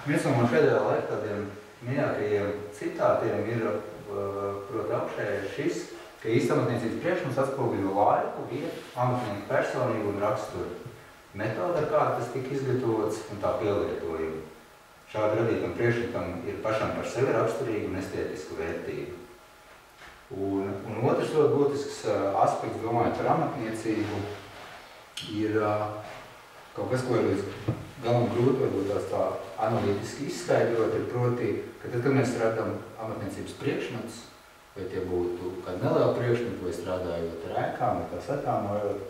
Viens no man pēdējā laika tādiem mīļākajiem citātiem ir, proti augšējais šis, ka īsta amatniecības priekšmets atspoguļo laiku, vietu, amatnieku personību un raksturu. Metoda, ar kādu tas tika izgatavots un tā pielietojuma. Šādi radītam priekšmetam ir pašam par sevi raksturīgu un estētisku vērtību. Un otrs ļoti būtisks aspekts, domājot par amatniecību, ir kaut kas, ko ir līdz galam grūti varbūt tā analītiski izskaidrot, ir proti, ka tad, kad mēs strādājam amatniecības priekšmetus, vai tie būtu kādi nelieli priekšmeti, vai strādājot ar ēkām, vai tās attāmojot,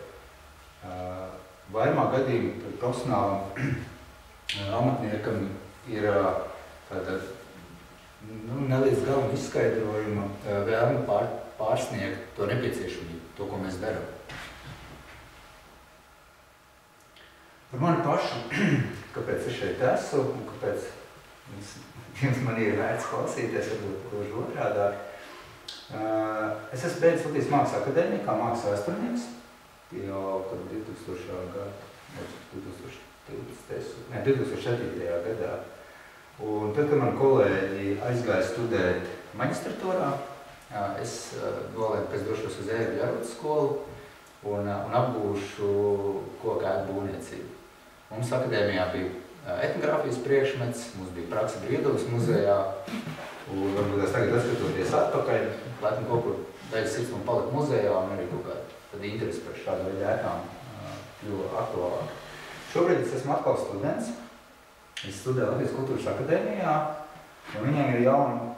vairumā gadījumā profesionālam amatniekam ir tāda nelīdz galam izskaidrojuma vēlme pārsniegt to nepieciešamību, to, ko mēs darām. Par mani pašu, kāpēc es šeit esmu un kāpēc jums man ir vērts klausīties, varbūt gluži otrādāk. Es esmu beidzis Latvijas Mākslas akadēmiju kā mākslas vēsturnieks jau 2007. gadā. Un tad, kad man kolēģi aizgāja studēt maģistratūrā, es nolēmu, ka es došos uz Ēgļu Jarutas skolu un apgūšu koku ēku būvniecību. Mums akadēmijā bija etnogrāfijas priekšmets, mums bija praksa Brīvdabas muzejā, un varbūt es tagad atskatoties atpakaļ, laikam kaut kur daļas sirds man palika muzejā, un arī kaut kāda interesi par šādu veidu ēkām kļuva aktuālāk. Šobrīd es esmu atkal students. Es studēju Latvijas Kultūras akadēmijā, un viņiem ir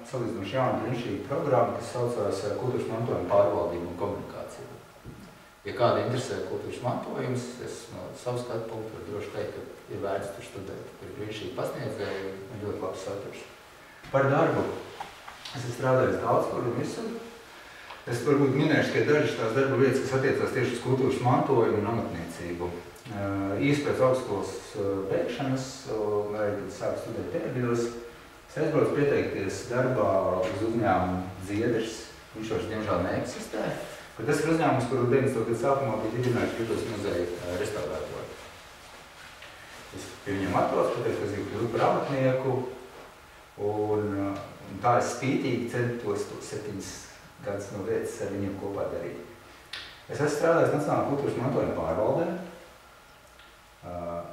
salīdzinoši jauna brīnišķīga programma, kas saucās kultūras mantojuma pārvaldība un komunikācija. Ja kāda interesē kultūras mantojums, es no savu skatu punktu varu droši teikt, ka ir vērts tur studēt. Tur ir brīnišķīgi pasniedzēji un ļoti labs saturs. Par darbu. Es esmu strādājis daudz kur un visur. Es varbūt minēšu tikai dažas tās darba vietas, kas attiecās tieši uz kultūras mantojumu un amatniecību. Īsti pēc augstskolas beigšanas, vai kad sāku studēt Ēgļos, es aizbraucu pieteikties darbā uz uzņēmumu Dziedrs. Viņš vairs diemžēl neeksistē. Tas ir uzņēmums, kuru 90. gadu sākumā bija dibinājuši Brīvdabas muzeja restaurātori. Es pie viņiem atrodos, pateicu, ka es gribu kļūt par amatnieku, un tā es spītīgi centos to 7 gadus no vietas ar viņiem kopā darīt. Es esmu strādājis Nacionālā kultūras mantojuma pārvaldē.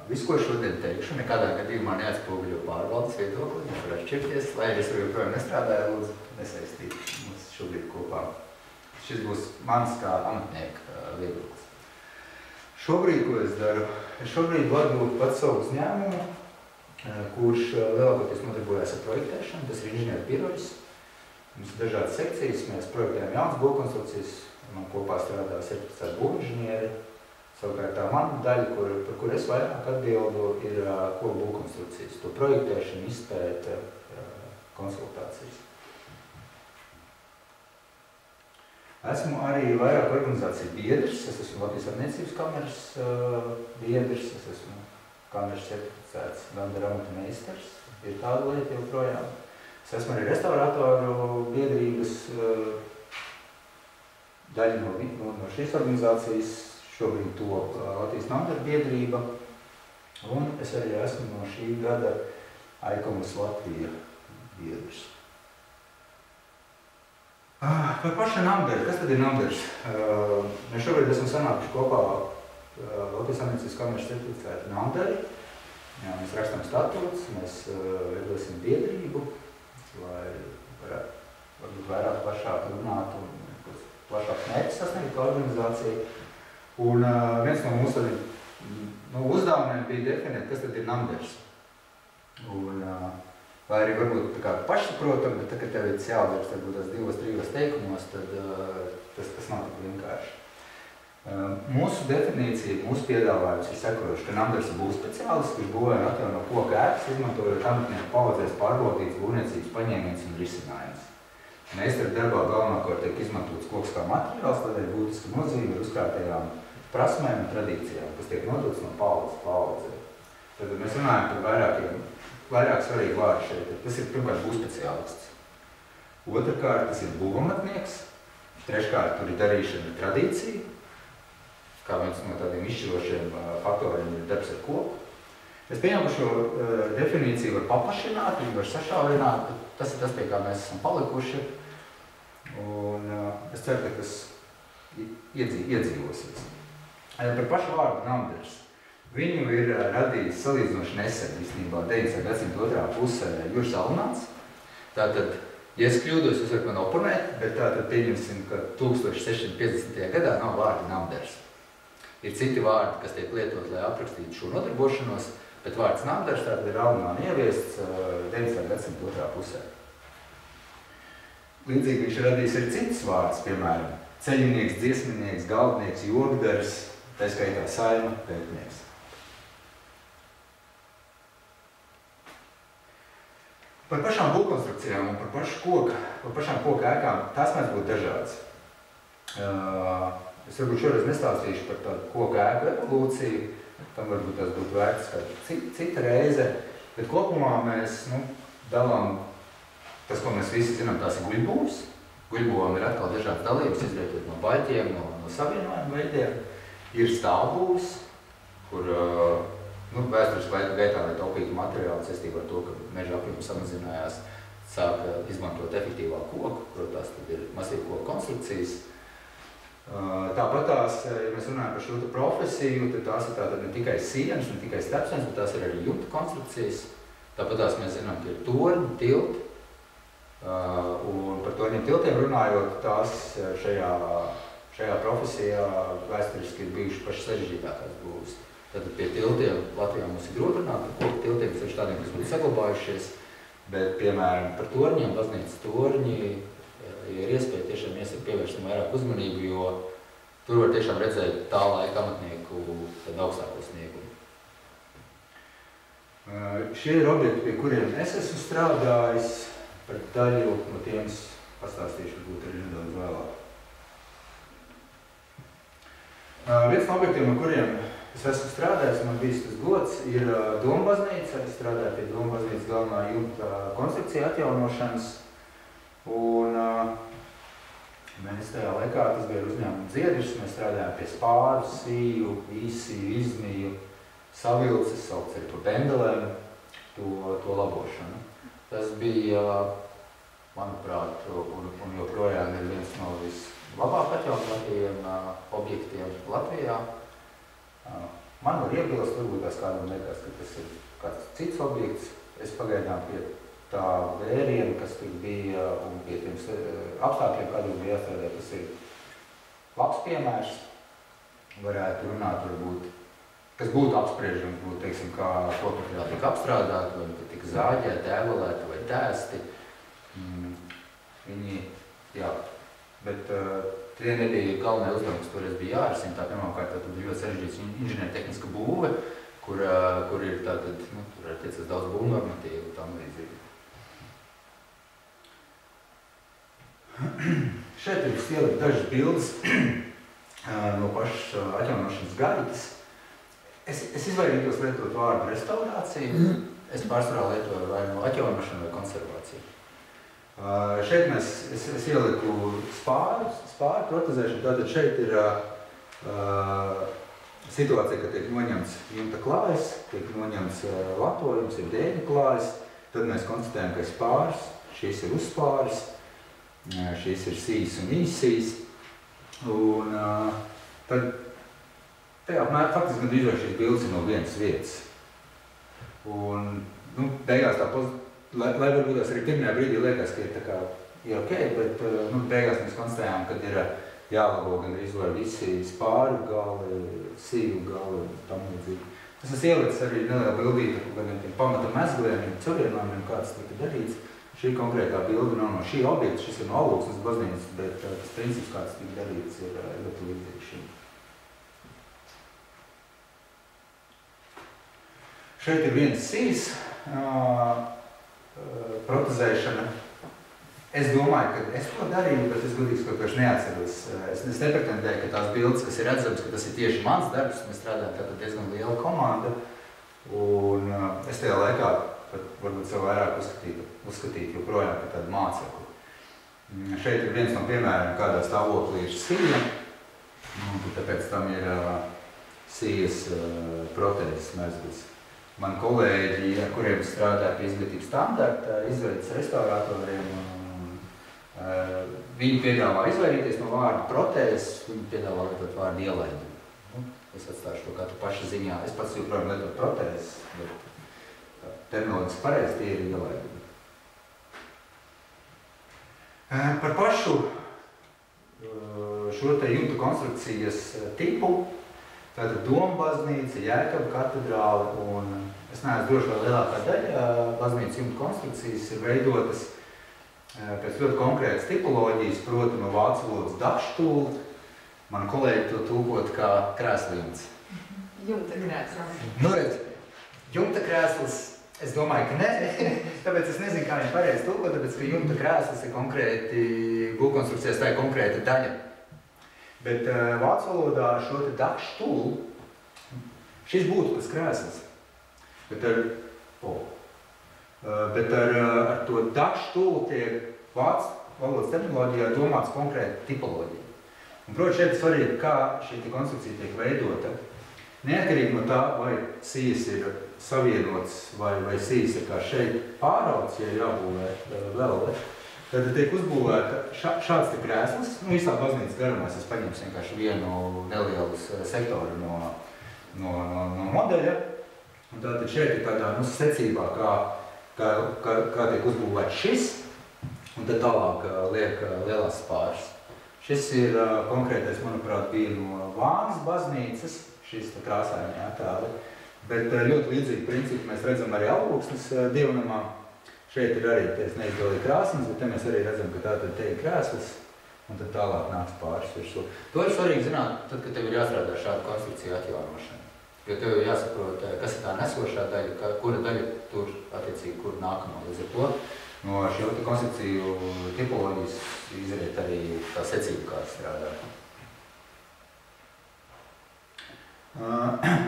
Visu, ko es šodien teikšu, nekādā gadījumā neatspoguļo pārvaldes viedokli, viņš var atšķirties, lai es joprojām nestrādāju, lūdzu, nesaistīt mums šobrīd kopā. Šis būs mans kā amatnieka viedoklis. Šobrīd, ko es daru? Es šobrīd vadu pats savu uzņēmumu, kurš lielākoties nodarbojas ar projektēšanu, tas ir inženieru birojs. Mums ir dažādas sekcijas, mēs projektējam jaunas būvkonstrukcijas, man kopā strādā 17 būvinženieri. Savukārt tā mana daļa, par kur es vairāk atbildu, ir koku būvkonstrukcijas. To projektēšana, izpēta, konsultācijas. Esmu arī vairāk organizāciju biedrs. Es esmu Latvijas arniecības kameras biedrs. Es esmu kameras certificēts Gandara amata meistars. Ir tāda lieta joprojām. Es esmu arī restaurātoru biedrības daļa no šīs organizācijas. Šobrīd to Latvijas Namdara biedrība. Un es arī esmu no šī gada Aikomas Latvija biedrs. Par pašu Namdaru. Kas tad ir Namdars? Mēs šobrīd esam sanākuši kopā Latvijas arniecības kameras certificēti Namdari. Mēs rakstam statūtus, mēs veidosim biedrību, lai varbūt vairāk plašāk runāt un plašāk mērķis sasniegt kā organizācija. Un viens no mūsu uzdevumiem bija definēt, kas tad ir Namdars. Un, vai arī varbūt tā kā pašsaprotam, bet tad, kad tev ir jāudarbs varbūt tās 2-3 teikumos, tad tas nav tik vienkārši. Mūsu definīcija, mūsu piedāvājums ir sekojoši, ka Namdars ir būvspeciālists, kurš būvē un atjauno koku ēkas, izmantojot amatnieku paudzēs pārbaudītas būvniecības paņēmiens un risinājums. Meistaru darbā galvenokārt tiek izmantots koks kā materiāls, tādēļ būtiska nozīme ir uzkrātajām prasmēm un tradīcijām, kas tiek nodotas no paudzes paudzē. Tad mēs runājam par vairāk svarīgi vārdi šeit. Tas ir pirmkārt būvspeciālists. Otrkārt, tas ir būvamatnieks. Treškārt, tur ir darīšana ar tradīciju. Kā viens no tādiem izšķirošiem faktoriem ir darbs ar koku. Es pieņemu, ka šo definīciju var paplašināt, viņu var sašaurināt, bet tas ir tas, pie kā mēs esam palikuši. Un es ceru, ka tas iedzīvosies. Par pašu vārdu namdars. Viņu ir radījis salīdzinoši nesen, īstenībā 19. gadsimta otrā pusē Juris Alnāts. Tātad, ja es kļūdos, jūs varat man oponēt, bet tātad pieņemsim, ka 1650. gadā nav vārdi namdars. Ir citi vārdi, kas tiek lietot, lai aprakstītu šo nodarbošanos, bet vārds namdars tātad ir Alnāna ieviests 19. gadsimta otrā pusē. Līdzīgi viņš radījis arī citas vārds, piemēram, ceļinieks, dziesminieks, galdnieks, jogdars, tā skaitā saima, pētnieks. Par pašām būvkonstrukcijām un par pašām koku ēkām tās mēs būtu dažādas. Es varbūt šoreiz nestāstīšu par tādu koku ēku evolūciju, tam varbūt tas būtu vērts kāda cita reize, bet kopumā mēs dalām tas, ko mēs visi zinām, tās ir guļbūvs. Guļbūvam ir atkal dažādas dalības, izvietot no baļķiem, no savienojuma veidiem. Ir stāvbūvs, kur vēsturiski laika gaitā, lai taupītu materiālu saistībā ar to, ka meža apjoms samazinājās, sāka izmantot efektīvā koku, protams, tad ir masīva koku konstrukcijas. Tāpatās, ja mēs runājam par šo profesiju, tad tās ir tātad ne tikai sienas, ne tikai stepsienas, bet tās ir arī jumta konstrukcijas. Tāpatās mēs zinām, ka ir torņi, tilti. Un par torņiem tiltiem runājot, tās šajā profesijā vēsturiski ir bijuši paši sarežģītākās būvs. Tātad pie tiltiem Latvijā mums ir grūti runāt, par koku tiltiem, sevišķi tādiem, kas būtu saglabājušies, bet, piemēram, par torņiem, baznīcas torņi, ja ir iespēja tiešām pievērst vairāk uzmanību, jo tur var tiešām redzēt tā laika amatnieku augstāko sniegumu. Šie ir objekti, pie kuriem es esmu strādājis, par daļu no tiem es pastāstīšu, varbūt arī nedaudz vēlāk. Viens no objektiem, no kuriem es esmu strādājis, man bijis tas gods, ir Dombaznīca. Es strādāju pie Dombaznīcas galvenā jumta konstrukcija atjaunošanas. Un mēs tajā laikā, tas bija uzņēmuma dziedrs, mēs strādājām pie spāru, sīju, īsiju, izmiju, savilces, saukts arī par pendelēm, to labošanu. Tas bija, manuprāt, un joprojām ir viens no vislabāk atjaunotajiem objektiem Latvijā. Man var iebilst, varbūt tās kādam liekas, ka tas ir kāds cits objekts. Es pagaidām pie tā vēriena, kas tur bija, un pie tiem apstākļiem, kādos bija jāstrādā, tas ir labs piemērs. Varētu runāt, varbūt, kas būtu apspriežams, būtu, teiksim, kā kokmateriāli tika apstrādāti, vai tika zāģēti, ēvolēti vai tēsti. Viņi, jā, bet tie nebija galvenie uzdevumi, kas toreiz bija jārisina. Tā pirmkārt, tad bija ļoti sarežģīts inženiertehniska būve, kur ir tātad, tur ir tiecas daudz būvnormatīvu un tam līdzīgi. Šeit ir ielikt dažas bildes no pašas atjaunošanas gaitas. Es izvairītos lietot vārdu restaurāciju. Es pārsvarā lietoju vai no atjaunošanu vai konservāciju. Šeit es ieliku spāru protezēšanu. Tātad šeit ir situācija, ka tiek noņemts jumta klājas, tiek noņemts latojums, ir dēļu klājas. Tad mēs konstatējam, ka ir spārs, šīs ir uzspārs, šīs ir sīs un īsīs. Un tad faktiski gandrīz vai šīs bildes ir no vienas vietas. Un, beigās tā lai varbūt tās arī pirmajā brīdī liekas, ka ir tā kā ir ok, bet beigās mēs konstatējām, ka ir jālabo gandrīz vai visi spāru gali, sīvu gali un tam līdzīgi. Tas ielicis arī neliela bildīta par kādiem tiem pamata mezgliem, curienojumiem, kāds tika darīts. Šī konkrētā bilde nav no šī objekta, šis ir no Alūksnes baznīcas, bet tas princips, kāds tika darīts, ir ļoti līdzīgi šim. Šeit ir viens sīs protezēšana. Es domāju, ka es to darīju, bet es godīgi kaut neatceros. Es nepretendēju, ka tās bildes, kas ir redzamas, ka tas ir tieši mans darbs. Mēs strādājam tātad diezgan liela komanda. Un es tajā laikā varbūt sev vairāk uzskatīt joprojām par tādu mācekli. Šeit ir viens no piemēriem, kādā stāvoklī ir sija. Tāpēc tam ir sijas protēzes mezglis. mani kolēģi, ar kuriem strādāju pie izglītības standarta, izveidas restauratoriem. Viņi piedāvā izvairīties no vārda protēzes, viņi piedāvā lietot vārdu ielaidumi. Es atstāšu to katru paša ziņā. Es pats joprojām lietot protēzes, bet terminoloģiski pareizi tie ir ielaidumi. Par pašu šo te jumta konstrukcijas tipu, tātad Doma baznīca, Jēkaba katedrāle, un es neesmu droši, vai lielākā daļa baznīcas jumta konstrukcijas ir veidotas pēc ļoti konkrētas tipoloģijas, proti no vācu valodas dakštūle. Man kolēģi to tulkot kā krēslījums. Jumta krēsls. Nu redz, jumta krēsls, es domāju, ka ne, tāpēc es nezinu, kā viņi pareizi tulkot, tāpēc, ka jumta krēsls ir konkrēti, būvkonstrukcijas tā ir konkrēta daļa. Bet vācu valodā šo te dakštūlu, šis būtu tas krēsls, bet ar to dakštūlu tiek vācu valodas terminoloģijā domāts konkrēta tipoloģija. Un, protams, šeit ir svarīgi, kā šī konstrukcija tiek veidota. Neatkarīgi no tā, vai sijas ir savienots vai sijas ir kā šeit pārauts, ja ir jābūvē vēl. Tad tiek uzbūvēta šāds te krēsls. Visā baznīcas garumā es paņemšu vienkārši vienu nelielu sektoru no modeļa. Un tātad šeit ir tādā secībā, kā tiek uzbūvēts šis, un tad tālāk liek lielās spārs. Šis ir konkrētais, manuprāt, bija no Vānas baznīcas, šis krāsainie attēli. Bet ļoti līdzīgi principi mēs redzam arī Alpūksnes dievnamā. Šeit ir arī neizgalīgi krāsnes, bet te mēs arī redzam, ka tātad te ir krēsls, un tad tālāk nāks pāris virsū. To ir svarīgi zināt, tad, kad tev ir jāstrādā šādu konstrukciju atjaunošanu. Jo tev ir jāsaprot, kas ir tā nesošā daļa, kura daļa tur attiecīgi, kur nākamā. Līdz ar to no šo konstrukciju tipoloģijas izriet arī tā secība, kā strādā.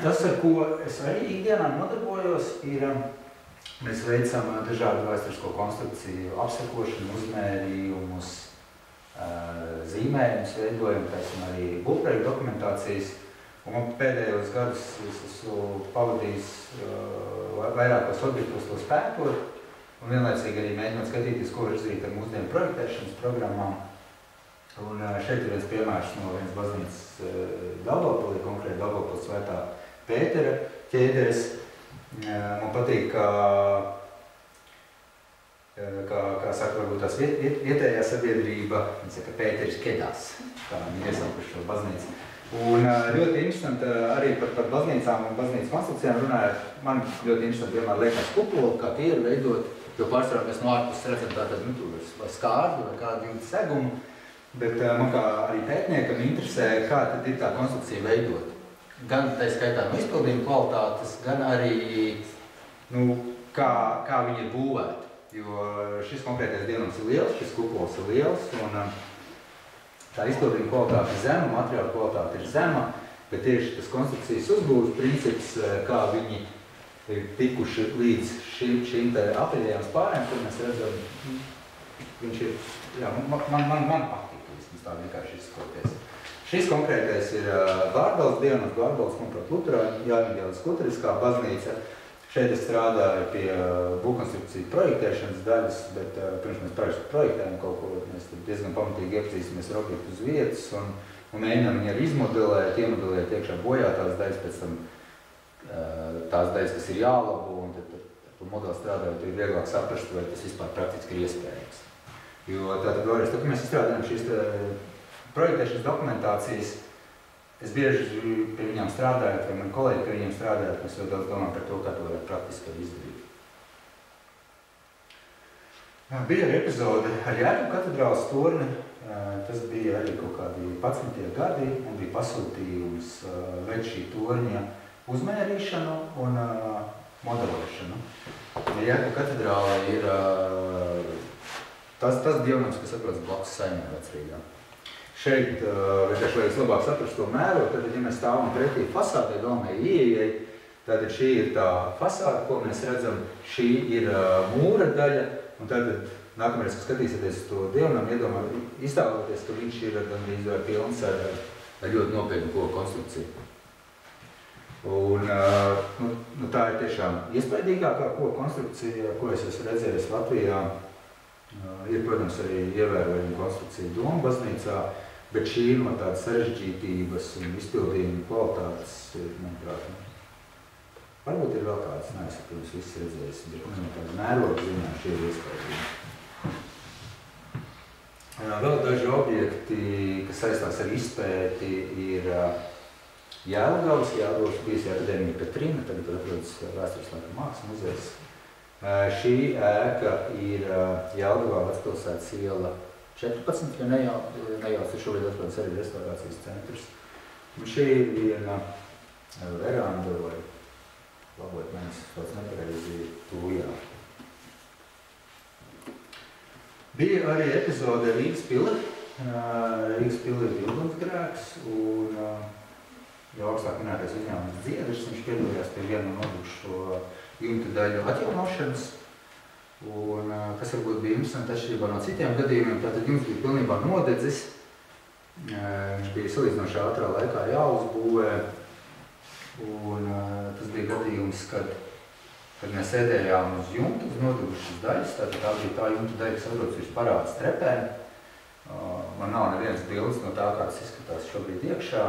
Tas, ar ko es arī ikdienā nodarbojos, ir mēs veicam dažādu vēsturisko konstrukciju apsekošanu, uzmērījumus, zīmējumus veidojam, taisam arī būvprojektu dokumentācijas. Un man pēdējos gadus es esmu pavadījis vairākos objektos to pētot, un vienlaicīgi arī mēģinot skatīties, ko var izdarīt ar mūsdienu projektēšanas programmām. Un šeit ir viens piemērs no vienas baznīcas Daugavpilī, konkrēti Daugavpils Svētā Pētera ķēderes. Man patīk, kā saka, varbūt tās vietējā sabiedrība, viņi saka, Pēteris kedās, kā viņi iesaukuši šo baznīcu. Un ļoti interesanti arī par baznīcām un baznīcas konstrukcijām runājot, man ļoti interesanti vienmēr liekas kupolu, kā tie ir veidot, jo pārsvarā mēs no ārpuses redzam tātad, vai skārdu vai kādu jūtas segumu, bet man kā arī pētniekam interesē, kā tad ir tā konstrukcija veidot. Gan tā skaitā no izpildījuma kvalitātes, gan arī, kā viņi ir būvēti. Jo šis konkrētais dievnams ir liels, šis kupols ir liels, un tā izpildījuma kvalitāte ir zema, materiāla kvalitāte ir zema, bet tieši tas konstrukcijas uzbūves princips, kā viņi ir tikuši līdz šīm apaļajām spārēm, kur mēs redzam, viņš ir, jā, man patīk, vismaz tā vienkārši izskoties. Šis konkrētais ir Gārbels dievnams, Gārbels, manuprāt, Luterāņu, Jāņģēlis Luteriskā baznīca. Šeit es strādāju pie būvkonstrukciju projektēšanas daļas, bet pirms mēs projektējam kaut ko, mēs diezgan pamatīgi iepazīstamies ar objektu uz vietas un mēģinām viņu arī izmodelēt, iemodelēt iekšā bojātās daļas, pēc tam tās daļas, kas ir jālabo, un tad ar modeli strādājot, ir vieglāk saprast, vai tas vispār praktiski ir iespējams. Jo tātad vēlreiz, tad, kad mēs izstrādājam šīs projektēšanas dokumentācijas, es bieži pie viņām strādājot, vai mani kolēģi pie viņiem strādājot, mēs ļoti daudz domājam par to, kā to varētu praktiski izdarīt. Bija arī epizode ar Jēkabu katedrāles torni. Tas bija arī kaut kādi 11. gadi, un bija pasūtījums veikt šī torņa uzmērīšanu un modelēšanu. Jēkabu katedrāle ir tas dievnams, kas atrodas blakus Saimē Vecrīgā. Šeit, vienkārši, lai jūs labāk saprast to mērot, tad, ja mēs stāvam pretī fasādē, galvenai ieejai, tad šī ir tā fasāde, ko mēs redzam, šī ir mūra daļa, un tad nākamreiz, kad skatīsieties to dievnam, iztēloties, ka viņš ir gandrīz vai pilns ar ļoti nopietnu koku konstrukciju. Un, tā ir tiešām iespaidīgākā koku konstrukcija, ko es esmu redzējis Latvijā. Ir, protams, arī ievērojama konstrukcija Doma baznīcā, bet šī no tādas sarežģītības un izpildījuma kvalitātes ir, manuprāt, varbūt ir vēl kāds, neesmu, protams, viss redzējis, bet no tāda mēroga ziņā šie ir iespaidīgi. Vēl daži objekti, kas saistās ar izpēti, ir Jelgavas bijusi akadēmija Petrina, tagad atrodas Vēstures laiku mākslas muzejs. Šī ēka ir Jelgavā Vecpilsētas iela 14, ja nejauc, šobrīd atrodas arī restaurācijas centrs. Un šī ir viena veranda, vai labot mēs tāds nepareizi tūjā. Bija arī epizode Rīgas pile. Rīgas pile ir ugunsgrēks, un jau augstāk minētais uzņēmums Dziedrs, viņš piedalījās pie vienu nodušo jumta daļu atjaunošanas, un kas varbūt bija interesanti atšķirībā no citiem gadījumiem, tātad jumts bija pilnībā nodedzis, viņš bija salīdzinoši ātrā laikā jāuzbūvē, un tas bija gadījums, kad mēs sēdējām uz jumta, uz nodegušas daļas, tātad tā bija tā jumta daļa, kas atrodas virs parādas trepēm. Man nav nevienas bildes no tā, kā tas izskatās šobrīd iekšā,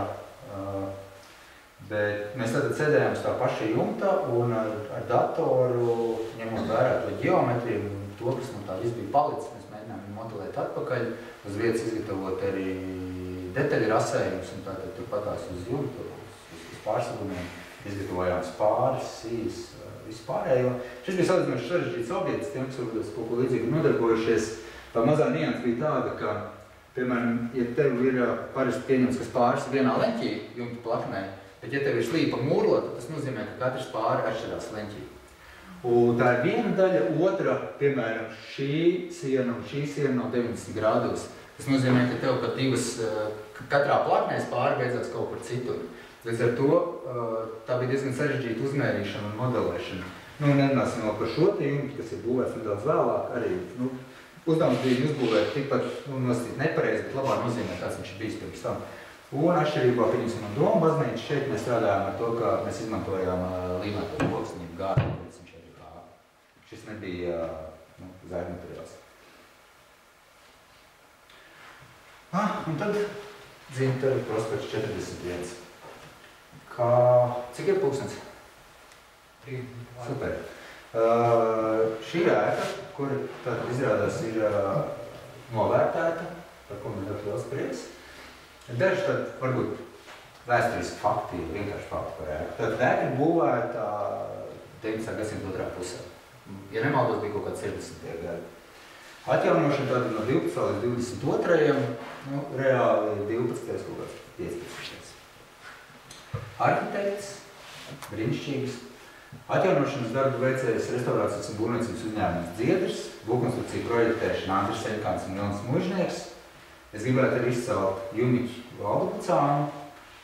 bet mēs tātad sēdējām uz tā paša jumta un ar datoru, ņemot vērā to ģeometriju un to, kas no tā viss bija palicis, mēs mēģinājām viņu modelēt atpakaļ, uz vietas izgatavot arī detaļu rasējumus un tātad turpatās uz jumta, uz pārsagumiem, izgatavojām spāris, sīs, visu pārējo. Šis bija salīdzinoši sarežģīts objekts, tiem, kas varbūt kaut ko līdzīgi nodarbojušies. Tā mazā nianse bija tāda, ka, piemēram, ja tev ir parasti pieņemts, ka spāris vienā leņķī jumta plaknē, bet ja tev ir slīpa mūrlota, tas nozīmē, ka katrs pāri atšķirās leņķī. Un tā ir viena daļa, otra, piemēram, šī siena un šī siena no 90 grādos. Tas nozīmē, ka tev pat divas, katrā plaknēs pāri beidzās kaut kur citur. Līdz ar to tā bija diezgan sarežģīta uzmērīšana un modelēšana. Nerunāsim vēl par šo te jumtu, kas ir būvēts nedaudz vēlāk. Arī uzdevums bija uzbūvēt tikpat nosacīt nepareizi, bet labā nozīmē, kāds viņš ir bijis pirms tam. Un atšķirībā, pieņemsim, no Doma baznīcas, šeit mēs strādājām ar to, ka mēs izmantojām līmēto loksnību gārdu, līdz viņš arī kā. Šis nebija zēra materiāls. Un tad Dzintaru prospekts 41. Cik ir pulkstens? Super. Šī ēka, kur tad izrādās ir novērtēta, par ko man ļoti liels prieks. Daži tad varbūt vēsturiski fakti, vienkārši fakti par ēku. Tad ēka ir būvēta 19. gadsimta otrā pusē. Ja nemaldos, bija kaut kāds 60. gadi. Atjaunošana tāda no 12. līdz 22. Reāli 12. kaut kāds 15. Arhitekts, brīnišķīgs. Atjaunošanas darbu veicējs restaurācijas un būvniecības uzņēmums Dziedrs, būvkonstrukciju projektēšana Andris Seļkāns un Jonas Mužnieks. Es gribētu arī izcelt Juniķu Valdupucānu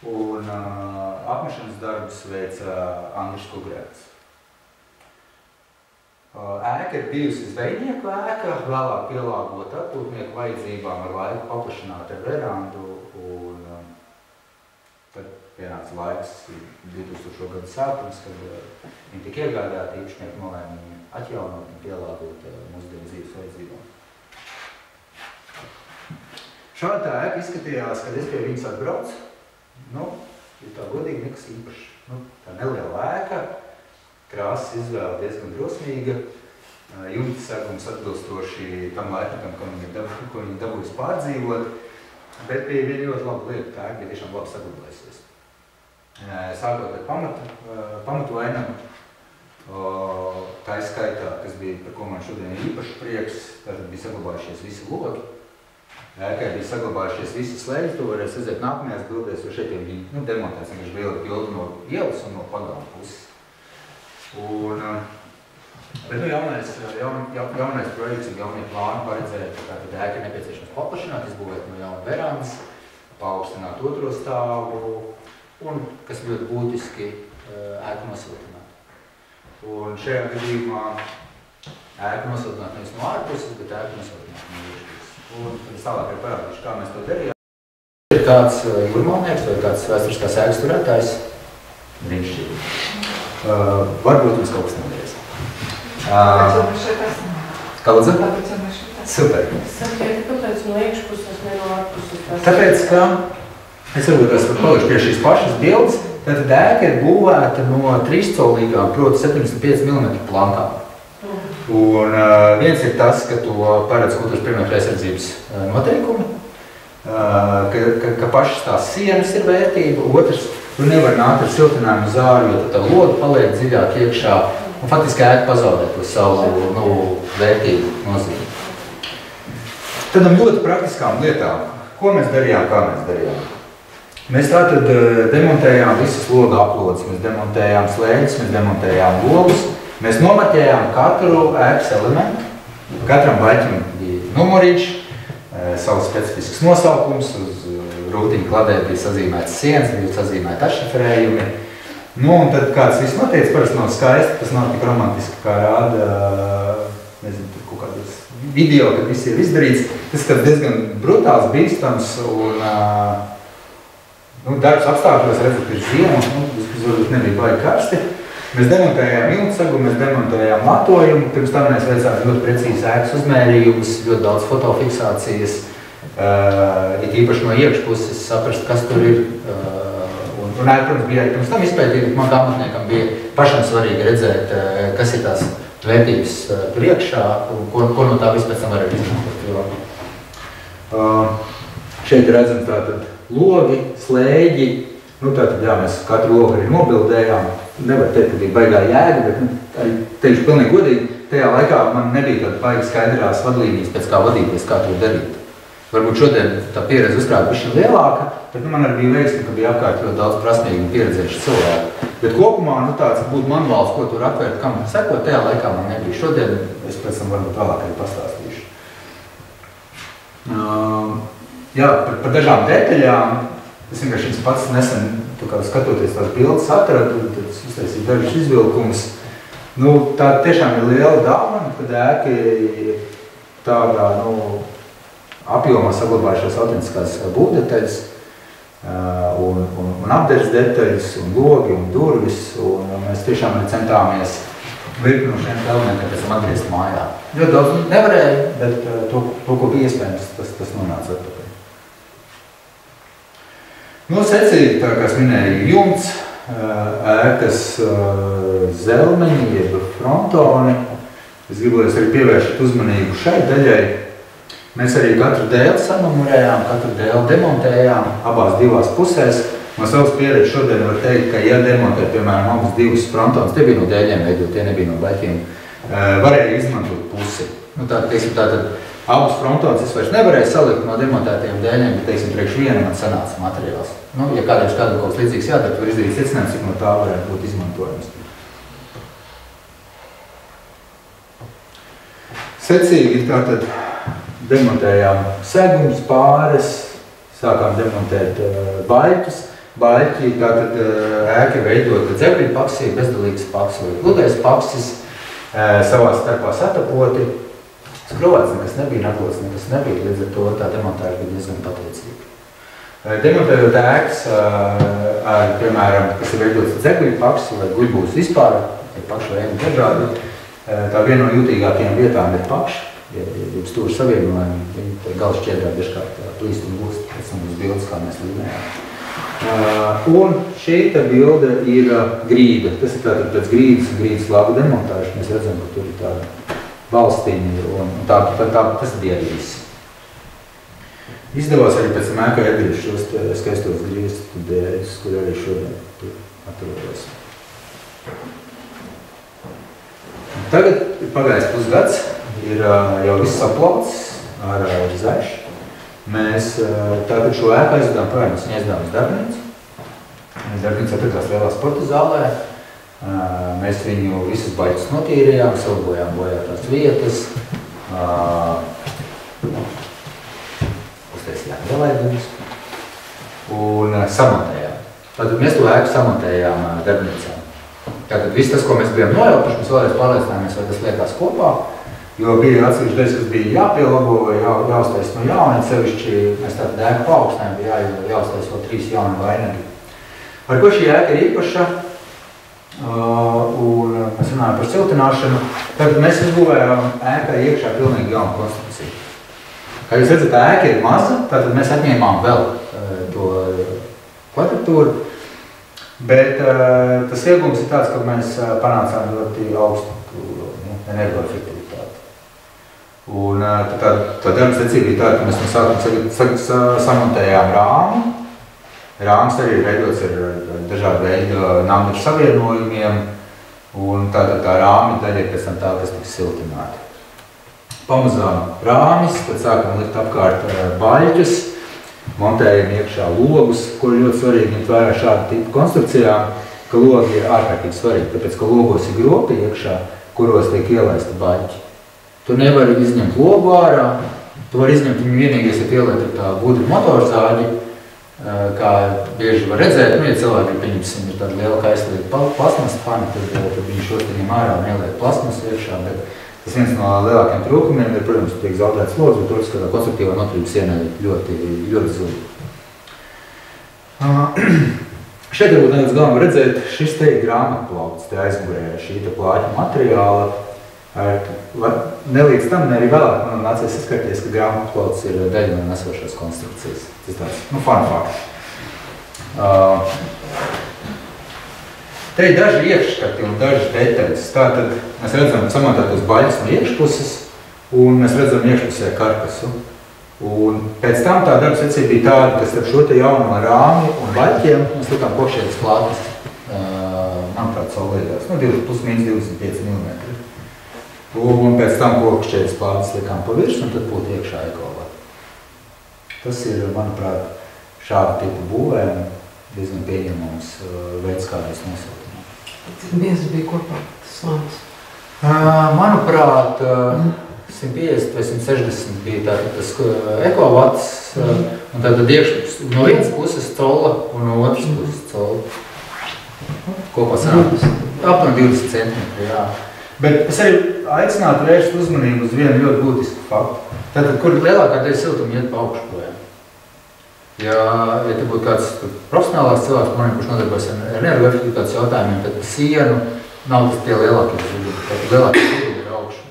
un apmešanas darbus veica Andris Kugrēts. Ēka ir bijusi zvejnieku ēka, vēlāk pielāgota atpūtnieku vajadzībām, ar laiku paplašināta ar verandu, un tad pienāca laiks 2000. gadu sākums, kad viņi tika iegādāti, īpašnieki nolēma viņu atjaunot un pielāgot mūsdienu dzīves vajadzībām. Šāda tā ēka izskatījās, kad es pie viņas atbraucu. Ja tā godīgi nekas īpaši. Tā neliela ēka, krāsas izvēle diezgan drosmīga, jumta segums atbilstoši tam laikam, ko viņi dabūjas pārdzīvot, bet bija ļoti laba lieta, tā ēka bija tiešām labi saglabājusies. Sākot ar pamatu vainagu, tā izskaitā, kas bija, par ko man šodien ir īpaši prieks, tad bija saglabājušies visi logi. Ēkai bija saglabājušies visi slēdzi, to varēs redzēt nākamajās bildēs, jo šeit bija demontēts vienkārši bildi no ielas un no pagāma puses. Bet jaunais projekts un jaunie plāni paredzēja, ka ēka ir nepieciešams paplašināt, izbūvēt no jauna verandas, paaugstināt otro stāvu un, kas ļoti būtiski, ēku nosiltināt. Un šajā gadījumā ēku nosiltināt nevis no ārpuses, bet ēku nosiltināt no iekšpuses. Un tad es tālāk arī parādīšu, kā mēs to darījām. Ir kāds jūrmalnieks vai kāds vēsturiskās ēkas turētājs, brīnišķīgi. Varbūt jums kaut kas nevies. Kāpēc jau mēs šeit esam? Kaludze? Kāpēc jau mēs šeit esam? Super. Kāpēc no iekšpuses, ne no ārpuses? Tāpēc, ka es varbūt esmu palikšu pie šīs pašas bildes, tad ēka ir būvēta no trīscolīgām, proti 75 mm plankām. Un viens ir tas, ka to paredz kultūras pieminiektu aizsardzības noteikumi, ka pašas tās sienas ir vērtība, otrs, tu nevar nākt ar siltinājumu zāru, jo tad loda paliek dziļāk iekšā, un faktiski ēka pazaudē to savu vērtību nozīmi. Tad ļoti praktiskām lietām, ko mēs darījām, kā mēs darījām. Mēs tātad demontējām visas loga aplodes, mēs demontējām slēģis, mēs demontējām logus, mēs nomarķējām katru ēkas elementu, katram baļķim bija numuriņš, savs specifisks nosaukums, uz rūtiņa kladē bija sazīmēts sienas, bija sazīmēti atšifrējumi. Nu, un tad kāds viss notiec, parasti nav skaisti, tas nav tik romantiski, kā rāda, nezinu, tur kaut kādas video, kad viss ir izdarīts. Tas ir diezgan brutāls, bīstams un darbs apstākļos, redzat, ir ziema, tas varbūt nebija baigi karsti. Mēs demontējām ilgsagu, mēs demontējām latojumu, pirms tam mēs veicām ļoti precīzi ēkas uzmērījumus, ļoti daudz fotofiksācijas, it īpaši no iekšpuses saprast, kas tur ir. Un protams, bija arī pirms tam izpētīt, man kā amatniekam bija pašam svarīgi redzēt, kas ir tās vērtības tur iekšā, un ko no tā vispēc tam var izmantot. Šeit redzam tātad logi, slēģi, tātad jā, mēs katru logu arī nobildējām. Nevar teikt, ka bija baigā jēga, bet arī teikšu pilnīgi godīgi, tajā laikā man nebija tāda baigi skaidrās vadlīnijas pēc kā vadīties, kā to darīt. Varbūt šodien tā pieredze uzkrāt bišķi lielāka, bet man arī bija veiksmi, ka bija apkārt ļoti daudz prasmīgi un pieredzējuši cilvēki. Bet kopumā tāds būtu manuāls, ko tur atvērt, kam sekot, tajā laikā man nebija. Šodien es pēc tam varbūt vēlāk arī pastāstīšu. Jā, par dažām detaļām. Es vienkārši pats nesen, skatoties tās bildes, atradu, tad uztaisīju dažus izvilkumus. Tā tiešām ir liela dāvana, kad ēka ir tādā, apjomā saglabājušās autentiskās būvdetaļas un apderes detaļas, un logi, un durvis, un mēs tiešām arī centāmies virkni no šiem elementiem pēc tam atgriezt mājā. Ļoti daudz nevarēja, bet to, ko bija iespējams, tas nonāca atpakaļ. Secīgi, tā kā es minēju, jumts, ēkas zelmeņi, jeb frontoni. Es gribu, lai es arī pievēršat uzmanību šai daļai. Mēs arī katru dēli sanumurējām, katru dēli demontējām abās divās pusēs. No savas pieredzes šodien var teikt, ka ja demontēt, piemēram, abas divas frontons, tie bija no dēļiem veidot, tie nebija no baļķiem, varēja izmantot pusi. Tātad abas frontons es vairs nevarēju salikt no demontētajiem dēļiem, bet, priekš viena man sanāca materiāls. Ja kādam kaut kas līdzīgs jādara, var izdarīt secinājums, cik no tā varētu būt izmantojums. Secīgi tātad demontējām segumus, pāres, sākām demontēt baļķus. Baļķi tātad ēka veidota dzegļu paksī, bezdalīgas paksī vai gludais paksis, savā starpā satapoti. Skrovēts nekas nebija, naklots nekas nebija, līdz ar to tā demontēja bija diezgan pateicīga. Demontējot ēkas, piemēram, kas ir veidots dzegļu paksi vai guļbūs vispār, ir pakši vai dažādi, tā viena no jūtīgākajām vietām ir pakši. Ja stūri savienojumi, viņi gala šķiedrā dažkārt plīst un gūst, pēc tam būs bildes, kā mēs līmējām. Un šī bilde ir grīda. Tas ir tātad pēc grīdas labu demontāžu. Mēs redzam, ka tur ir tāda balstiņa un tas bija arī viss. Izdevās arī pēc tam ēkā iegriezt šos skaistos griestu dēļus, kur arī šodien tur atrodas. Tagad ir pagājis pusgads. Ir jau viss saplaucis ar zaļš. Mēs tātad šo ēku aizvedām projām, mēs viņu aizdevām uz darbnīcu. Darbnīca atradās lielā sporta zālē. Mēs viņu visus baļķus notīrījām, salabojām bojātās vietas. Uztaisījām ielaidumus un samontējām. Tātad mēs to ēku samontējām darbnīcām. Tātad viss tas, ko mēs bijām nojaukuši, mēs vēlreiz pārliecinājāmies, vai tas liekās kopā. Jo bija atsevišķi daļas, kas bija jāpielabo vai jāuztais no jauna, sevišķi mēs tātad ēku paaugstinājām, bija jāuztais vēl 3 jauni vainagi. Ar ko šī ēka ir īpaša? Un mēs runājam par siltināšanu. Tad mēs uzbūvējām ēkai iekšā pilnīgi jaunu konstrukciju. Kā jūs redzat, ēka ir maza, tātad mēs atņēmām vēl to kvadratūru, bet tas iegums ir tāds, ka mēs panācām ļoti augstu energoefektivitāti. Un tā darba secība bija tāda, ka mēs no sākuma samontējām rāmu. Rāms arī ir veidots ar dažādu veidu namdažu savienojumiem, un tā rāmi daļa ir pēc tam tā, kas tiks siltināta. Pamazām rāmis, tad sākam likt apkārt baļķus, montējam iekšā logus, kur ir ļoti svarīgi ņemt vērā šādu tipu konstrukcijām, ka logi ir ārkārtīgi svarīgi, tāpēc, ka logos ir gropi iekšā, kuros tiek ielaista baļķi. Tu nevari izņemt logu ārā, tu vari izņemt viņu vienīgais, ja ieliet tā gudri motorzāģi, kā bieži var redzēt, ja cilvēki, pieņemsim, ir tāda liela kaislieta plasmas fani, tad viņi šos ņem ārā un ieliek plasmas iekšā, bet tas viens no lielākiem trūkumiem ir, protams, tiek zaudēts logs, bet otrs, ka tā konstruktīvā noturība sienai ļoti zuda. Šeit varbūt nedaudz galvenā redzēt, šis te ir grāmatplauts, te aizmugurē šī te plāķa materiāla. Nelīdz tam, ne arī vēlāk man nācies saskarties, ka grāmatplauts ir daļa no nesošās konstrukcijas. Tas tāds, fun fact. Te ir daži iekšskati un daži detaļas. Tātad mēs redzam samontētos baļķus no iekšpuses un mēs redzam iekšpusē karkasu. Un pēc tam tā darba secība bija tāda, ka starp šo te jauno rāmi un baļķiem mēs likām kokšķēdes plātnes, manuprāt, saulīgās, plus mīnus 25 mm. Un pēc tam kokšķēdes plātnes likām pa virs un tad būtu iekšā ekolā. Tas ir, manuprāt, šāda tipa būvēm diezgan pieņemams veids, kā mēs nosiltinām. Cik biezi bija kopā tas slānis? Manuprāt, 150 vai 160 bija tātad tas ekovats, un tātad no vienas puses cola un no otras puses cola. Kopā sanāk apmēram 20 centimetri, jā. Bet es arī aicinātu vērst uzmanību uz vienu ļoti būtisku faktu. Tātad, kur lielākā daļa siltuma iet pa augšpojām. Ja te būtu kāds profesionālāks cilvēks, kurš nodarbojas ar energoefektivitātes jautājumiem, tad sienu nav tas tie lielākie zudumi. Tātad lielākie zudumi ir augšu.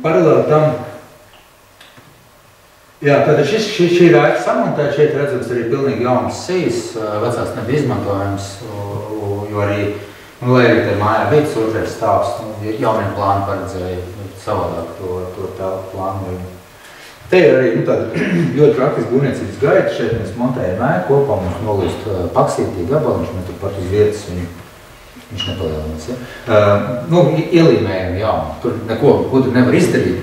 Paralēli tam, jā, tātad šī ir ēka samontēta, šeit redzams arī pilnīgi jaunas sejas, vecās nebija izmantojams, jo arī lai arī te mājā beidzas otrais stāvs, jaunie plāni paredzēja savādāk to telpu plānojumu. Te ir arī tāda ļoti praktiski būvniecības gaita. Šeit mēs montējam ēku kopā, mums nolīst paksītī gabaliņš, mēs turpat uz vietas viņš nepalielinās. Ja? Ielīmējam jaunu, tur neko gudri nevar izdarīt.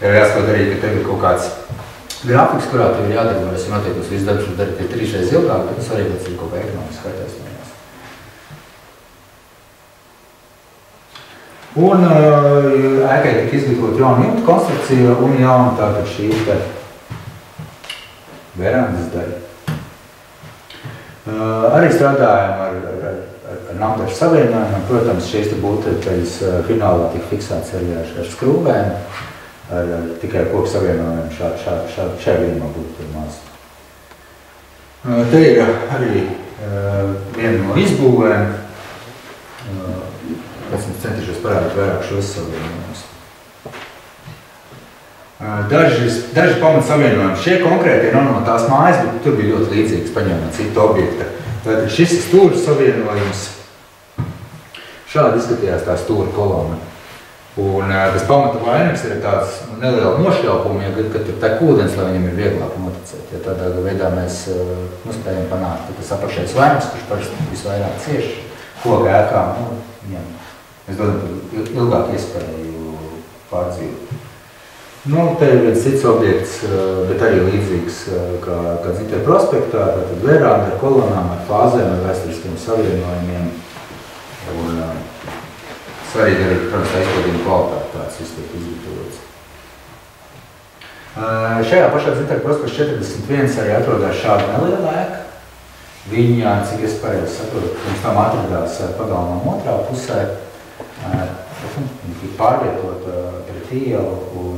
Ir jāskot arī, ka tev ir kaut kāds grafiks, kurā tev ir jādarbojas, ja noteikti visu darbs darīt 3 reizes ilgāk, bet tas arī ir kaut kā ekonomiski skaitās. Un ēkai tika izgatavot jauna jumta konstrukcija un jauna tātad šī te verandas daļa. Arī strādājam ar namdažu savienojumiem. Protams, šīs te būvteļas finālā tika fiksēts arī ar skrūvēm, ar tikai koku savienojumu šajā gadījumā būtu maz. Te ir arī viena no izbūvēm. Pēc mums centīšos parādīt vairāk šos savienojumus. Daži pamat savienojumi. Šie konkrētie nav no tās mājas, bet tur bija ļoti līdzīgs paņēmēt citu objekta. Tātad šis ir stūra savienojums. Šādi izskatījās tā stūra kolona. Un tas pamata vainags ir tāds neliela nošļaupuma, ja kad tur tek ūdens, lai viņam ir vieglāk noticēt. Ja tādā veidā mēs spējam panākt, ka tas apakšējais vainags, kurš parasti visvairāk cieši koka ēkām, viņam mēs dodam ilgāk iespēju pārdzīvot. Te ir viens cits objekts, bet arī līdzīgs kā Zinteru prospektā, tātad veranda ar kolonām, ar fāzēm, ar vēsturiskiem savienojumiem. Un svarīgi arī, protams, aizpildījuma kvalitāte tāds viss tiek izgatavots. Šajā pašā Zinteru prospekts 41 arī atrodās šāda neliela ēka. Viņa, cik es pareizi saprotu, pirms tam atradās pagalmām otrā pusē. Viņa tika pārvietota pret ielu un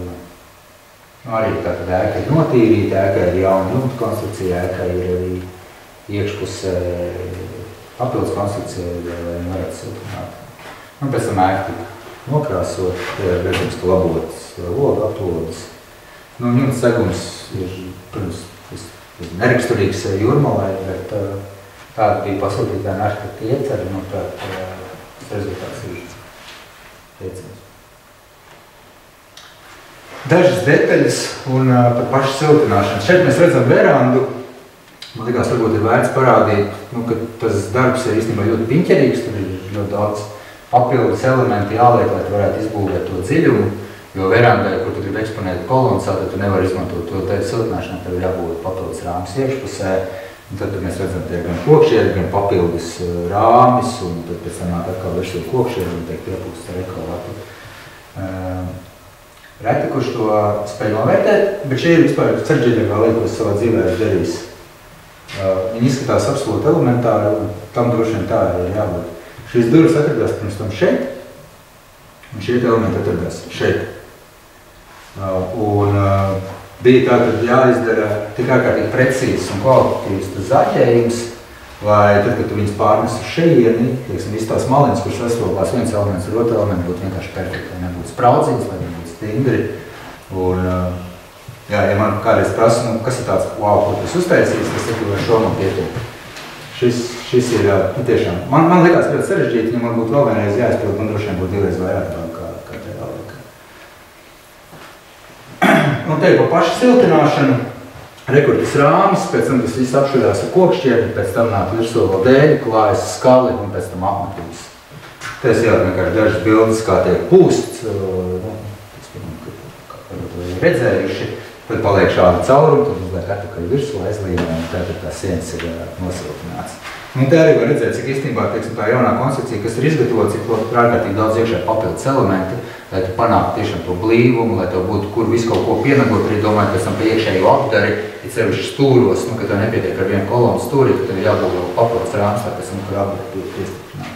arī tātad ēka ir notīrīta, ēka ir jauna jumta konstrukcija, ēka ir arī iekšpusē papildus konstrukcija, lai varētu siltināt. Un pēc tam ēka tika nokrāsot, redzams, ka labotas loga aplodas. Jumta segums ir, protams, neraksturīgs Jūrmalai, bet tāda bija pasūtītāja arhitekta ieceri, tas rezultāts ir teicams. Dažas detaļas un par pašu siltināšanu. Šeit mēs redzam verandu. Man likās, varbūt ir vērts parādīt, ka tas darbs ir īstenībā ļoti piņķerīgs, tur ir ļoti daudz papildus elementi jāliek, lai tu varētu izbūvēt to dziļumu, jo verandai, kur tu gribi eksponēt kolonus, tad tu nevar izmantot to tevi siltināšanu, tev ir jābūvēt papildus rāmis iekšpusē, un tad mēs redzam, tie gan kokšķieri, gan papildus rāmis, un tad pēc tam nāk atkal virsū kokšķieri, un tiek piepūsts ar ekolatu. Reti, kurš to spēj novērtēt, bet šī ir vispār sarežģītākā lieta, ko es savā dzīvē esmu darījis. Viņi izskatās absolūti elementāri, un tam droši vien tā ir jābūt. Šīs durvis atradās pirms tam šeit, un šie elementi atradās šeit. Bija tātad jāizdara tik ārkārtīgi precīzs un kvalitatīvs tas zaļējums, lai tad, kad tu viņus pārnes uz šeieni, viss tās maliņas, kuras sastopās viens elements ar otru elementu, būtu vienkārši perfekti, lai nebūtu spraudziņas, lai nebūtu stingri. Un, ja man kādreiz prasa, kas ir tāds, wow, ko tu uztaisīs, tas ir, vai šo man pietiek. Šis ir tiešām, man likās ļoti sarežģīti, ja man būtu vēl vienreiz jāizpild, man droši vien būtu divreiz vairāk kā tajā laikā. Un te ir pa pašu siltināšanu, rekurtas rāmis, pēc tam tas viss apšurās ar kokšķieri, pēc tam nāk virsū vēl dēļi, klājas skali un pēc tam apmetums. Te es vienkārši dažas bildes, kā tiek pūsts, redzējuši, tad paliek šāda cauruma, tad uzliek atpakaļ virsū, aizlīmē, un tātad tā sienas ir nosiltināts. Un te arī var redzēt, cik īstenībā tā jaunā konstrukcija, kas ir izgatavota, cik ārkārtīgi daudz iekšē papildus elementi, lai tu panāktu tiešām to blīvumu, lai tev būtu, kur visu kaut ko pienegot, arī domājot pēc tam pa iekšējo apdari, ir sevišķi stūros, ka tev nepietiek ar vienu kolonu stūri, ka tev ir jābūt vēl papildus rāms, lai pēc tam, kur apdari būtu piestiprināti.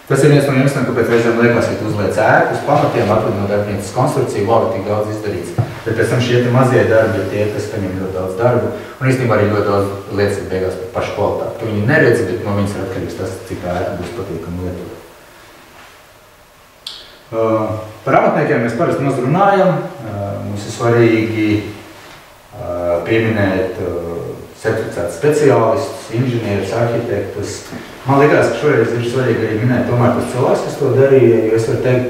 Tas ir viens no iemesliem, kāpēc reizēm liekas, ka tu uzliec ēku uz pamatiem, atrod no darbnīcas konstrukciju, labi, tik daudz izdarīts. Bet pēc tam šie mazie darbi ir tie, kas paņem ļoti daudz darbu, un īstenībā arī ļoti daudz lietas ir beigās par pašu kvalitāti. Tu viņu neredzi, bet no viņas ir atkarīgs tas, cik tā ēka būs patīkami lietot. Par amatniekiem mēs parasti maz runājam. Mums ir svarīgi pieminēt certificētus speciālistus, inženierus, arhitektus. Man likās, ka šoreiz ir svarīgi arī minēt tomēr tos cilvēkus, kas to darīja, jo es varu teikt,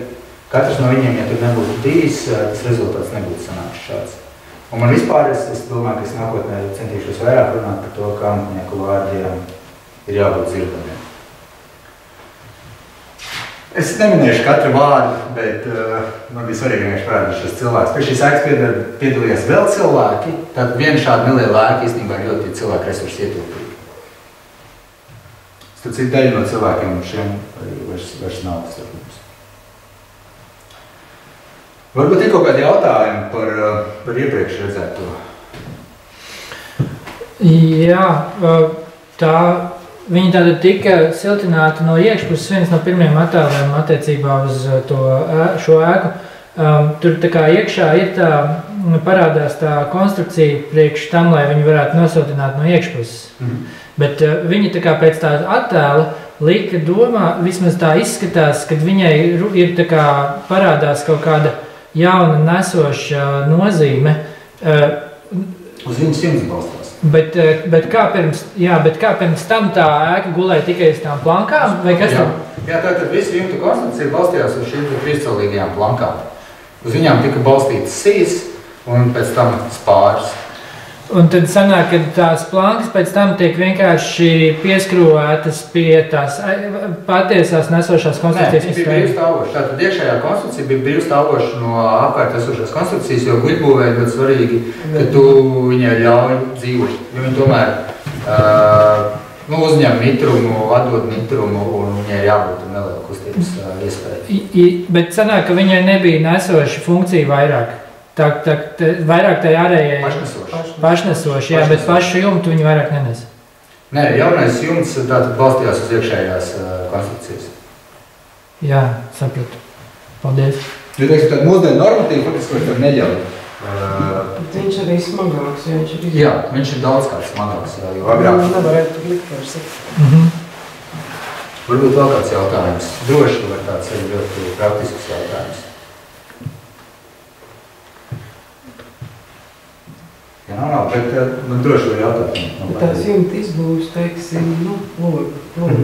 katrs no viņiem, ja tur nebūtu bijis, tas rezultāts nebūtu sanāks šāds. Un man vispār, es domāju, ka es nākotnē centīšos vairāk runāt par to, ka amatnieku vārdiem ir jābūt dzirdamiem. Es neminēšu katru vārdu, bet man bija svarīgi vienkārši parādīt šos cilvēkus. Pēc šīs ēkas piedalījās vēl cilvēki, tad viena šāda neliela ēka īstenībā ir ļoti cilvēku resursu ietilpīgi. Tad cik daļa no cilvēkiem šiem vairs nav starp mums. Varbūt ir kaut kādi jautājumi par iepriekš redzēto? Jā, viņi tātad tika siltināti no iekšpuses, viens no pirmiem attēliem attiecībā uz šo ēku. Tur tā kā iekšā ir parādās tā konstrukcija priekš tam, lai viņi varētu nosiltināt no iekšpuses. Bet viņi tā kā pēc tā attēla lika domā, vismaz tā izskatās, kad viņai ir tā kā parādās kaut kāda jauna nesoša nozīme. Uz viņas jums balstās. Bet kā pirms tam tā ēka gulēja tikai uz tām plankām? Vai kas tam? Jā, tātad visi jumta konstrukcija balstījās uz šīm trīscelīgajām plankām. Uz viņām tika balstītas sijas un pēc tam spārs. Un tad sanāk, ka tās plankas pēc tam tiek vienkārši pieskrūvētas pie tās patiesās nesošās konstrukcijas. Nē, viņi bija brīvstāvoši. Tātad iekšējā konstrukcija bija brīvstāvoši no apkārt esošās konstrukcijas, jo guļbūvē ir ļoti svarīgi, ka tu viņai ļauj dzīvot. Jo viņi tomēr uzņem mitrumu, atdod mitrumu un viņai jābūt neliela kustības iespēja. Bet sanāk, ka viņai nebija nesoša funkcija vairāk. Vairāk tā ārējai pašnesoši, jā, bet pašu jumtu viņi vairāk nenes. Nē, jaunais jumts tātad balstījās uz iekšējās konstrukcijas. Jā, sapratu. Paldies. Jo, teiksim, tāda mūsdienu normatīva, faktiski, ko neļauj. Viņš arī smagāks, ja viņš ir Jā, viņš ir daudzkārt smagāks, jo agrāk. Nevarētu likt vairs. Varbūt vēl kāds jautājums. Droši var tāds arī ļoti praktisks jautājums. Jā, nav, bet man droši var jautāt. Tās jumta izbūves, teiksim, logu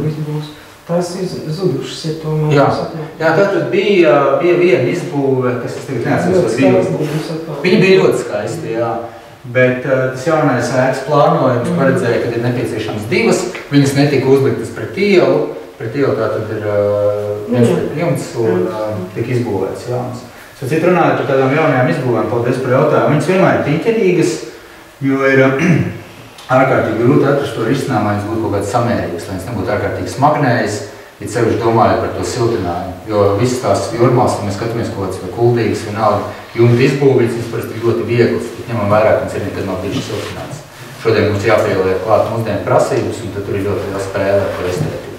izbūves, tās zudušas, ja tomēr. Jā, tātad bija viena izbūve, kas es tagad neatceros. Viņa bija ļoti skaisti, jā. Bet tas jaunais ēkas plānojums paredzēja, ka ir nepieciešams divas. Viņas netika uzliktas pret ielu. Pret ielu tātad ir viens pret jumts un tika izbūvēts jauns. Cit runājot par tādām jaunajām izbūvēm, paldies par jautājumu. Viņas vienmēr ir tīķerīgas, jo ir ārkārtīgi grūti atrast to risinājumu, lai viņas būtu kaut kāds samērīgs, lai viņas nebūtu ārkārtīgi smagnējas, it sevišķi domājot par to siltinājumu. Jo visas tās jūrmās, ja mēs skatāmies kaut kāds vai kuldīgas, vienalga jumta izbūvītas, viņas parasti ir ļoti vieglas, bet ņemam vairāk, viņas ir nekad nav bijušas siltināts. Šodien mums jāpieliek klāt mūsdienu prasības, un tad tur ir ļoti liela spēle ar to estētiku.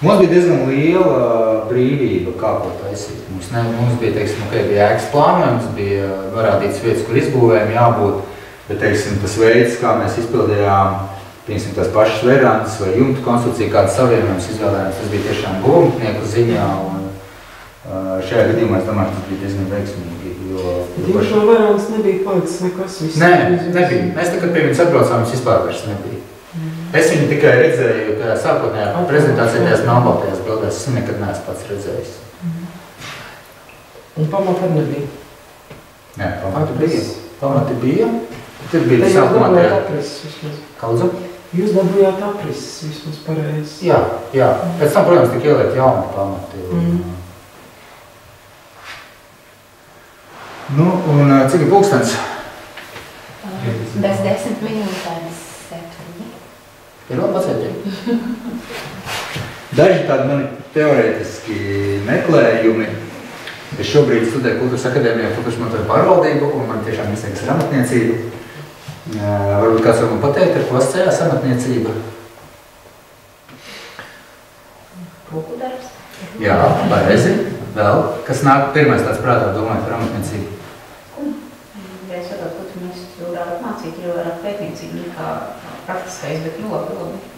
Mums bija diezgan liela brīvība, kā ko taisīt. Mums bija, teiksim, bija ēkas plānojums, bija norādīts vietas, kur izbūvējumi jābūt, bet, teiksim, tas veids, kā mēs izpildījām, piemēram, tās pašas verandas vai jumtu konstrukciju, kādas savienojums izvēlējums, tas bija tiešām būvninieku ziņā, un šajā gadījumā es domāju, tas bija diezgan veiksmīgi, jo... Jums no verandas nebija palicis nekas viss? Nē, nebija. Mēs tikad pie viņas atbraucām, viņas vispār vairs nebija. Es viņu tikai redzēju tajā sākotnējā prezentācijā, tajās melnbaltajās bildēs. Es nekad neesmu pats redzējis. Un pamata arī nebija? Nē, pamati bija. Pamati bija. Tur bija jūs sākumā dabūjāt aprises vismaz? Kaudzu? Jūs dabūjāt aprises vismaz pareizi? Jā. Pēc tam, protams, tika ieliekt jauni pamati. Nu, un cik ir pulkstens? Bez 10 minūtēs. Ir vēl pacietīgi. Daži tādi mani teorētiski meklējumi. Es šobrīd studēju Kultūras akadēmijā kultūras mantojuma pārvaldību, un man tiešām izsniegas ir amatniecība. Varbūt kāds var man pateikt, ar ko asociējās amatniecība? Roku darbs. Jā, pareizi. Vēl. Kas nāk pirmais tāds prātā domājot par amatniecību? Es varu, ko mēs varam mācīt, jo ar pētniecību nekā praktiskais, bet ļoti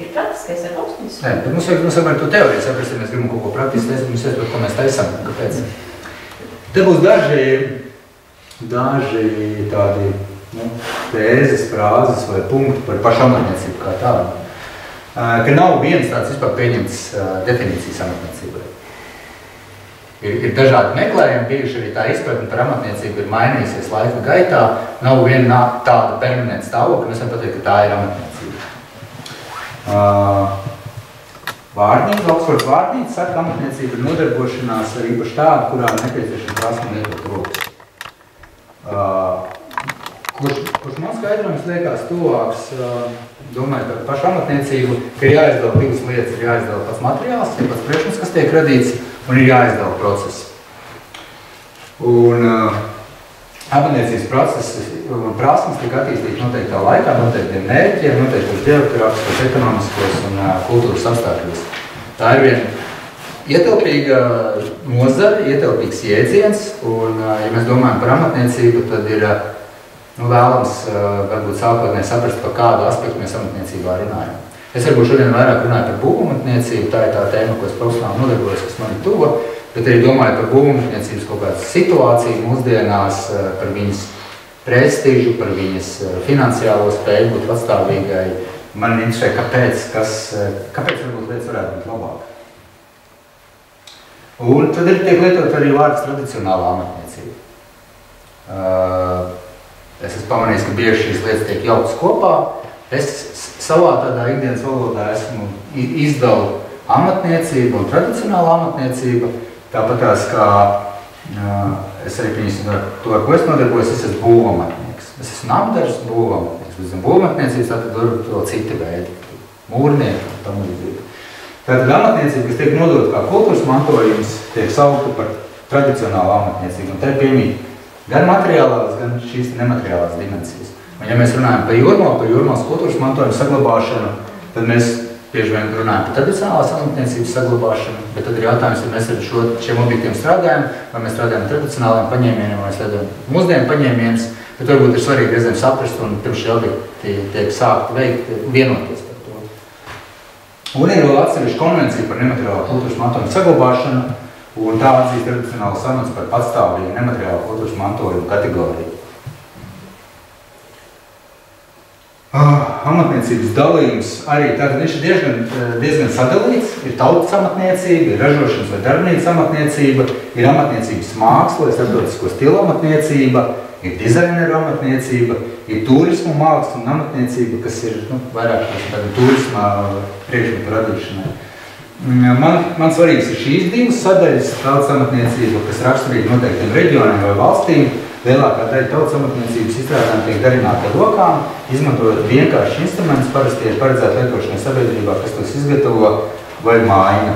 ir praktiskais ar augstnes. Nē, bet mums vajag to teoriju saprast, ja mēs gribam kaut ko praktiski, mums jāsaprot, ko mēs taisām, kāpēc. Te būs daži tādi tēzes, frāzes vai punkti par pašu amatniecību kā tādu. Ka nav viens tāds vispār pieņemts definīcijas amatniecībai. Ir dažādi meklējumi, bijuši arī tā izpratne par amatniecību ir mainījusies laika gaitā. Nav viena tāda permanenta stāvokļa, mēs varam pateikt, ka tā ir amatniecība. Vārdnīca, Oksfords vārdnīca saka, ka amatniecība ir nodarbošanās ar īpaši tādu, kurā nepieciešama prasme lietot rokas. Kurš man skaidrojums liekas tuvāks, domājot par pašu amatniecību, ka ir jāizdala divas lietas, ir jāizdala pats materiāls, ir pats priekšmets, kas tiek radīts, un ir jāizdala procesi. Un amatniecības procesi un prasmes tika attīstīti noteiktā laikā, noteiktiem mērķiem, noteiktos ģeogrāfiskos, ekonomiskos un kultūras apstākļos. Tā ir viena ietilpīga nozara, ietilpīgs jēdziens, un, ja mēs domājam par amatniecību, tad ir vēlams varbūt sākotnēji saprast, par kādu aspektu mēs amatniecībā runājam. Es varbūt šodien vairāk runāju par būvamatniecību, tā ir tā tēma, ko es profesionāli nodarbojos, kas man ir tuva, bet arī domāju par būvamatniecības kaut kādu situāciju mūsdienās, par viņas prestižu, par viņas finansiālo spēju būt patstāvīgai. Man interesē, kāpēc varbūt lietas varētu būt labāk. Un tad tiek lietot arī vārds tradicionālā amatniecība. Es esmu pamanījis, ka bieži šīs lietas tiek jauktas kopā. Es savā tādā ikdienas valodā esmu izdalu amatniecību un tradicionāla amatniecība. Tāpatās kā es arī pieņemsim to, ar ko es nodarbojos, es esmu būvamatnieks. Es esmu namdars būvamatnieks. Bet zem būvamatniecības tātad varbūt vēl citi veidi, mūrnieki un tam līdzīgi. Tātad amatniecība, kas tiek nodota kā kultūras mantojums, tiek saukta par tradicionālu amatniecību. Un te piemīt gan materiālās, gan šīs nemateriālās dimensijas. Un ja mēs runājam par jūrmālas kultūras mantojumu saglabāšanu, tad mēs bieži vien runājam par tradicionālās amatniecības saglabāšanu, bet tad ir jautājums, ja mēs ar šiem objektiem strādājam, vai mēs strādājam tradicionāliem paņēmieniem, vai strādājam mūsdienu paņēmienus, bet varbūt ir svarīgi reizēm saprast un pirms šie objekti tiek sākti veikt, vienoties par to. Un ir vēl atsevišķa konvencija par nemateriālo kultūras mantojumu saglabāšanu, un tā atzīst tradicionālas amats par patstāvīgu nemateriālo kultūras mantojumu kategoriju. Amatniecības dalījums arī tātad viņš ir diezgan sadalīts. Ir tautas amatniecība, ir ražošanas vai darbnīcas amatniecība, ir amatniecības māksla, ir starptautisko stilu amatniecība, ir dizaineru amatniecība, ir turismu māksla un amatniecība, kas ir vairāk turismā priekšmetu radīšanai. Man svarīgs ir šīs divas sadaļas, tautas amatniecība, kas raksturīgi noteiktiem reģioniem vai valstīm. Lielākā daļa tautas amatniecības izstrādājumi tiek darināti ar rokām, izmantojot vienkārši instrumentus, parasti ir paredzēti lietošanai sabiedrībā, kas tos izgatavo vai maina.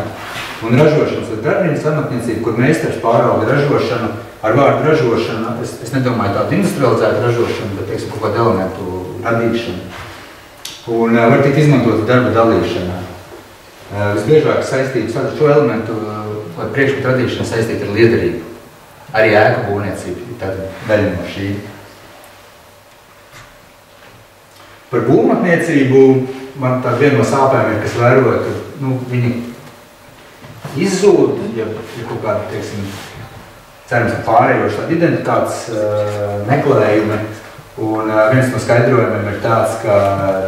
Un ražošanas vai darbnīcas amatniecība, kur meistars pārauga ražošanu, ar vārdu ražošanu, es nedomāju tādu industrializētu ražošanu, bet, teiksim, kaut kādu elementu radīšanu. Un var tikt izmantot darba dalīšanā. Visbiežāk saistības ar šo elementu vai priekšmetu radīšanu saistīta ar liederību. Arī ēku būvniecība ir tāda daļa no šī. Par būvmatniecību man tā viena no sāpēm ir, kas vēroja, ka viņi izzūd, ja ir kaut kāda, teiksim, cerams, pārējoši tāda identitātes meklējumi. Un viens no skaidrojumiem ir tāds, ka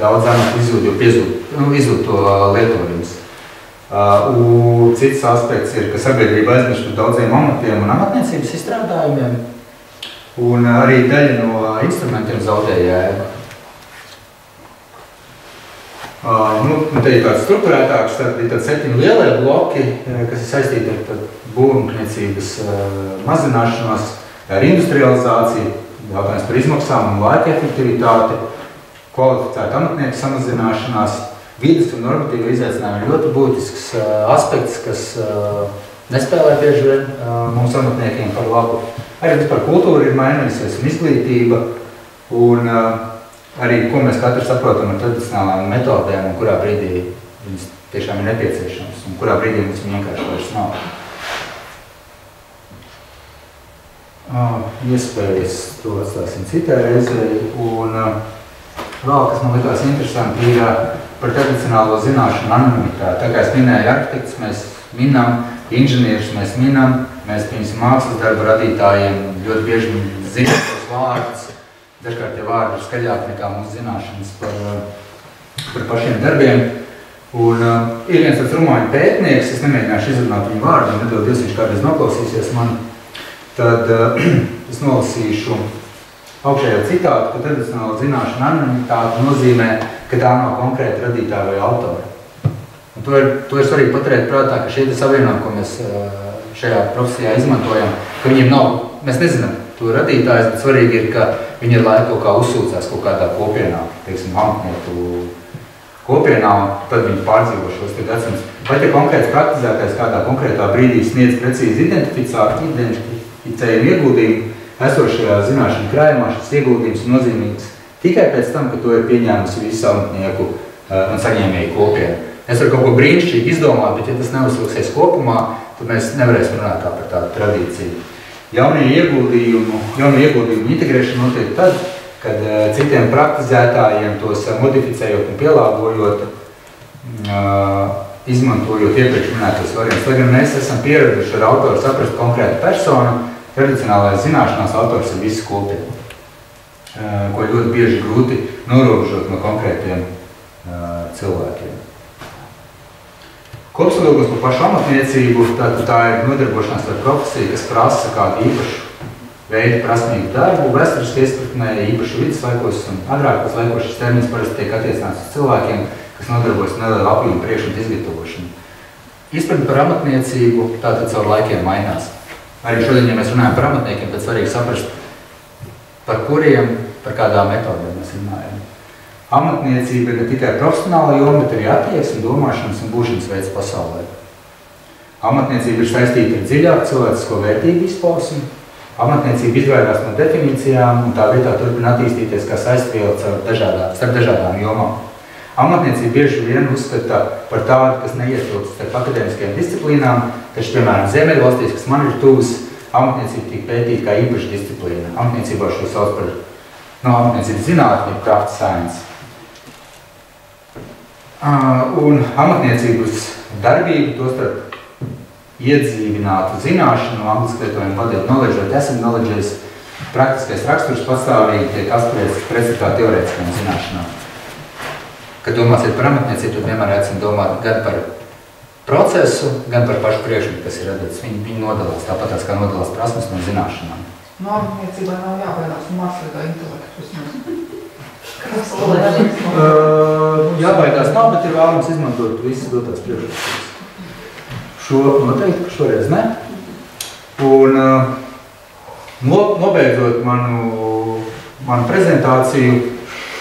daudz amatu izzūd, jo izzūd to lietojums. Un cits aspekts ir, ka sabiedrība aizmirst par daudziem amatiem un amatniecības izstrādājumiem, un arī daļa no instrumentiem zaudēja jēgu. Te ir tāds strukturētāks, tad ir 7 lielie bloki, kas ir saistīti ar būvniecības mazināšanos, ar industrializāciju, jautājums par izmaksām un laika efektivitāti, kvalificētu amatnieku samazināšanās. Vides un normatīva izaicinājumi ir ļoti būtisks aspekts, kas nespēlē bieži vien mums amatniekiem par labu. Arī vispār kultūra ir mainījusies un izglītība, un arī, ko mēs katrs saprotam ar tradicionālām metodēm, un kurā brīdī viņas tiešām ir nepieciešams, un kurā brīdī mums vienkārši vairs nav. Iespējas to atstāsim citai reizei, un vēl, kas man likās interesanti, ir par tradicionālo zināšanu anonimitāti. Tā kā es minēju arhitektus, mēs minam, inženierus mēs minam, mēs piemēram mākslas darbu radītājiem ļoti bieži zinām tos vārdus. Dažkārt tie vārdi ir skaļāki nekā mūsu zināšanas par pašiem darbiem. Un ir viens tāds rumāņu pētnieks, es nemēģināšu izrunāt viņu vārdu, nedodies viņš kādreiz noklausīsies man, tad es nolasīšu augšējo citātu, ka tradicionāla zināšana anonimitāte nozīmē, ka tā nav konkrēta radītāja vai autora. Un to ir svarīgi paturēt prātā, ka šie savienojumi, ko mēs šajā profesijā izmantojam, ka viņiem nav, mēs nezinām to radītājs, bet svarīgi ir, ka viņi ir laiku kaut kā uzsūcās kaut kādā kopienā, teiksim, amatnieku kopienā, un tad viņi pārdzīvo šos gadsimtus. Vai te konkrēts praktizētājs kādā konkrētā brīdī sniedz precīzi identificējumu ieguldījumu, esošajā zināšanu krājumā šis ieguldījums ir nozīmīgs tikai pēc tam, ka to ir pieņēmusi visu amatnieku un saņēmēju kopienu. Es varu kaut ko brīnišķīgi izdomāt, bet ja tas neuzvilksies kopumā, tad mēs nevarēsim runāt kā par tādu tradīciju. Jaunie ieguldījumu integrēšana notiek tad, kad citiem praktizētājiem tos modificējot un pielāgojot, izmantojot iepriekš minētos variantus. Lai gan mēs esam pieraduši ar autoru saprast konkrētu personu, tradicionālajās zināšanās autors ir visi kopieni, ko ļoti bieži grūti norobežot no konkrētiem cilvēkiem. Kopsavilkums par pašu amatniecību, tā ir nodarbošanās ar profesiju, kas prasa kādu īpašu veidu prasmīgu darbu, vēsturiski iespratnē īpašu vidus laikos un agrākos laikos šis termins parasti tiek attiecināts uz cilvēkiem, kas nodarbojas nelielu apjomu priekšmetu izgatavošanu. Izpratne par amatniecību tātad caur laikiem mainās. Arī šodien, ja mēs runājam par amatniekiem, tad svarīgi saprast, par kuriem, par kādām metodēm mēs runājam. Amatniecība ir ne tikai profesionāla joma, bet arī attieksme, domāšanas un būšanas veids pasaulē. Amatniecība ir saistīta ar dziļāku cilvēcisko vērtību izpausmi. Amatniecība izvairās no definīcijām un tā vietā turpina attīstīties kā saistviela starp dažādām jomām. Amatniecība bieži vien uzskata par tādu, kas neietilpst starp akadēmiskajām disciplīnām, taču, piemēram, Ziemeļvalstīs, kas man ir tuvs, amatniecība tiek pētīta kā īpaša disciplīna. Amatniecībā šo sauc par amatniecības zinātni, craft science. Un amatniecības darbību, tostarp iedzīvinātu zināšanu, angliski lietojam vadīt knowledge vai tacit knowledge, praktiskais raksturs pastāvīgi tiek apspriests pretstatā teorētiskajām zināšanām. Kad domāsiet par amatniecību, tad vienmēr aicinu domāt gan par procesu, gan par pašu priekšmetu, kas ir radīts. Viņi nodalās tāpatās, kā nodalās prasmes no zināšanām. No amatniecībā nav jābaidās un mākslīgā intelektu. Jābaidās nav, bet ir vēlams izmantot visas dotās priekšmetus. Šo noteikti, šoreiz ne. Un nobeidzot manu prezentāciju,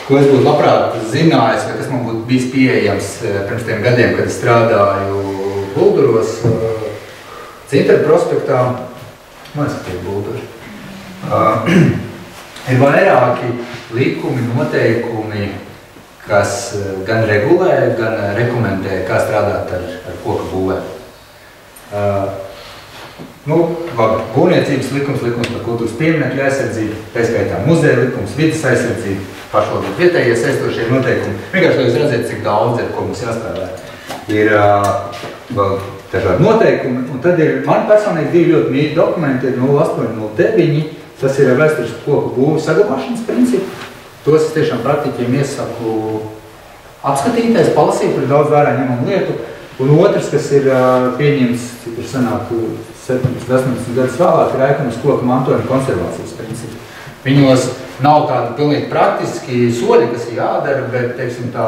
ko es būtu labprāt zinājis, vai kas man būtu bijis pieejams pirms tiem gadiem, kad es strādāju Bulduros, Cinteru prospektā. Man es tiek Bulduri. Ir vairāki likumi, noteikumi, kas gan regulē, gan rekomendē, kā strādāt ar koka būvē. Būvniecības likums par kultūras pieminekļu aizsardzību, pieskaitā muzeja likums, vidas aizsardzība, pašvaldību vietējie saistošie noteikumi. Vienkārši, lai jūs redzētu, cik daudz ir, ko mums jāstrādā. Ir vēl dažādi noteikumi, un tad ir man personīgi divi ļoti mīļi dokumenti, ir 0809, tas ir vēsturisku koku būvu saglabāšanas principi. Tos es tiešām praktiķiem iesaku apskatīties, palasīt, tur ir daudz vērā ņemam lietu. Un otrs, kas ir pieņemts, cik ir sanāk 17-18 gadus vēlāk, ir ēkamas koka mantojuma konservācijas principi. Viņos nav tādi pilnīgi praktiski soļi, kas ir jādara, bet, teiksim, tā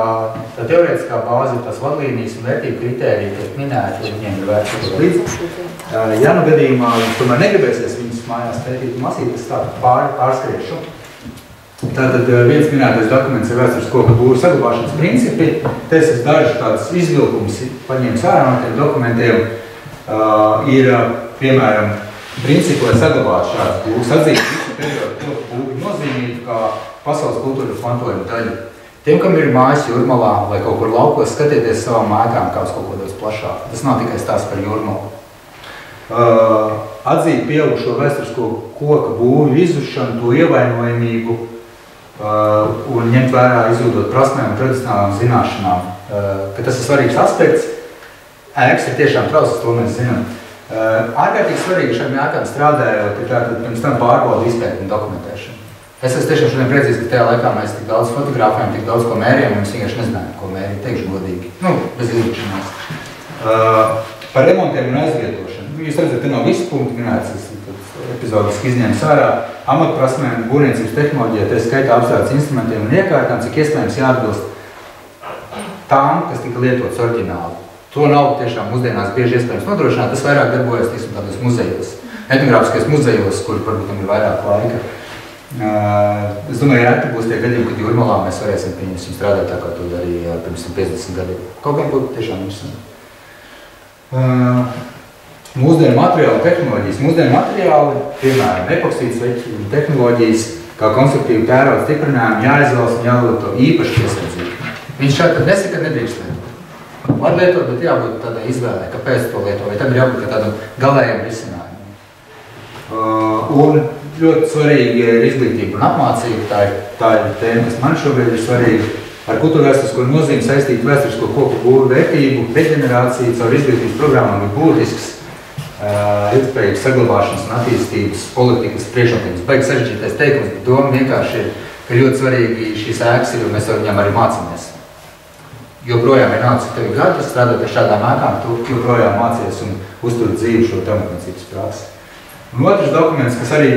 teorētiskā bāze ir tās vadlīnijas un vērtību kritērija, tiek minēti, un viņiem ir vērts līdzi. Ja nu gadījumā tomēr negribēsies viņus mājās pētīt un lasīt, es tādu pārskriešu. Tātad viens minētais dokuments ir vēstures koka būvu saglabāšanas principi. Te es dažus tādus izvilkumus paņēmis ārā no tiem dokumentiem. Ir, piemēram, principi, lai saglabātu šādas būvas, atzīt visu periodu koku būvu nozīmību kā pasaules kultūras mantojuma daļu. Tiem, kam ir mājas Jūrmalā vai kaut kur laukos, skatieties savām mājām kā uz kaut ko daudz plašāk. Tas nav tikai stāsts par Jūrmalu. Atzīt pieaugušo vēsturisko koka būvu izušanu, to ievainojamību un ņemt vērā izjūtot prasmēm un tradicionālām zināšanām. Ka tas ir svarīgs aspekts. Ēkas ir tiešām trausas, to mēs zinām. Ārkārtīgi svarīgi šiem ēkām strādājot, ir tātad pirms tam pārbauda izpēti un dokumentēšanu. Es esmu tiešām šodien priecīgs, ka tajā laikā mēs tik daudz fotogrāfējam, tik daudz ko mērījam, un mēs vienkārši nezinājām, ko mērīt, teikšu godīgi. Bez izlikšanās. Par remontiem un aizvietošanu. Jūs redzat, te nav visu punktu minēts, es epizodiski izņēmu ārā. Amatprasmēm, būvniecības tehnoloģijā, tā skaitā apstrādes instrumentiem un iekārtām, cik iespējams jāatbilst tām, kas tika lietots oriģināli. To nav tiešām mūsdienās bieži iespējams nodrošināt, tas vairāk darbojas tādos muzejos, etnogrāfiskajos muzejos, kur varbūt ir vairāk laika. Es domāju, reti būs tie gadījumi, kad Jūrmalā mēs varēsim pieņemsim strādāt tā, kā to darīja pirms 50 gadiem. Kaut gan būtu tiešām interesanti. Mūsdienu materiālu tehnoloģijas. Mūsdienu materiāli, piemēram, epoksītas tehnoloģijas, kā konstruktīvu tērauda stiprinājumu, jāizvēlas un jālieto īpaši piesardzīgi. Viņš šādi tad nesaka, ka nedrīkst lietot. Var lietot, bet jābūt tādai izvēlē, kāpēc to lieto, vai tam ir jābūt tādam galējam risinājumam. Un ļoti svarīgi ir izglītība un apmācība. Tā ir tēma, kas man šobrīd ir svarīga. Ar kultūrvēsturisko nozīmi saistīt vēsturisko koku būvu vērtību, reģenerāciju caur izglītības programmām ir būtisks ilgspējības saglabāšanas un attīstības politikas priekšnotības. Baigi sarežģītais teikums, bet doma vienkārši ir, ka ļoti svarīgi šīs ēkas ir, jo mēs ar viņām arī mācāmies. Joprojām ir nācis tevi gadi, strādāt ar šādām ēkām, tu joprojām mācies un uztur dzīvi šo amatniecības praksi. Un otrs dokuments, kas arī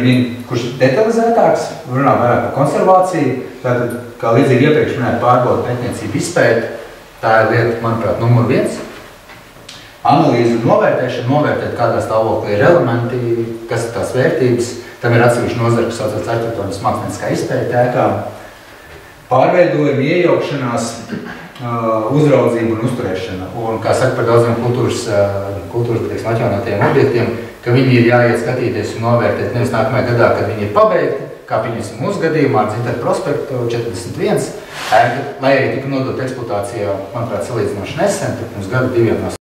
kurš ir detalizētāks, runā vairāk par konservāciju, tātad, kā līdzīgi iepriekš minēt pārbaudu pētniecību izpēti, tā ir lieta, manuprāt, numur 1. Analīze un novērtēt, kādā stāvoklī ir elementi, kas ir tās vērtības. Tam ir atsevišķi nozara, kas saucās arhitektūras mākslinieckā izpēte ēkām. Pārveidojumi, iejaukšanās, uzraudzība un uzturēšana. Un, kā saka par daudziem kultūras atjaunotajiem objektiem, ka viņi ir jāiet skatīties un novērtēt nevis nākamajā gadā, kad viņi ir pabeigti, kā pieņemsim mūsu gadījumā ar Zinteru prospektu 41, lai arī tika nodot eksploatācijā, manuprāt, salīdzinoši nesen, pirms gadu 2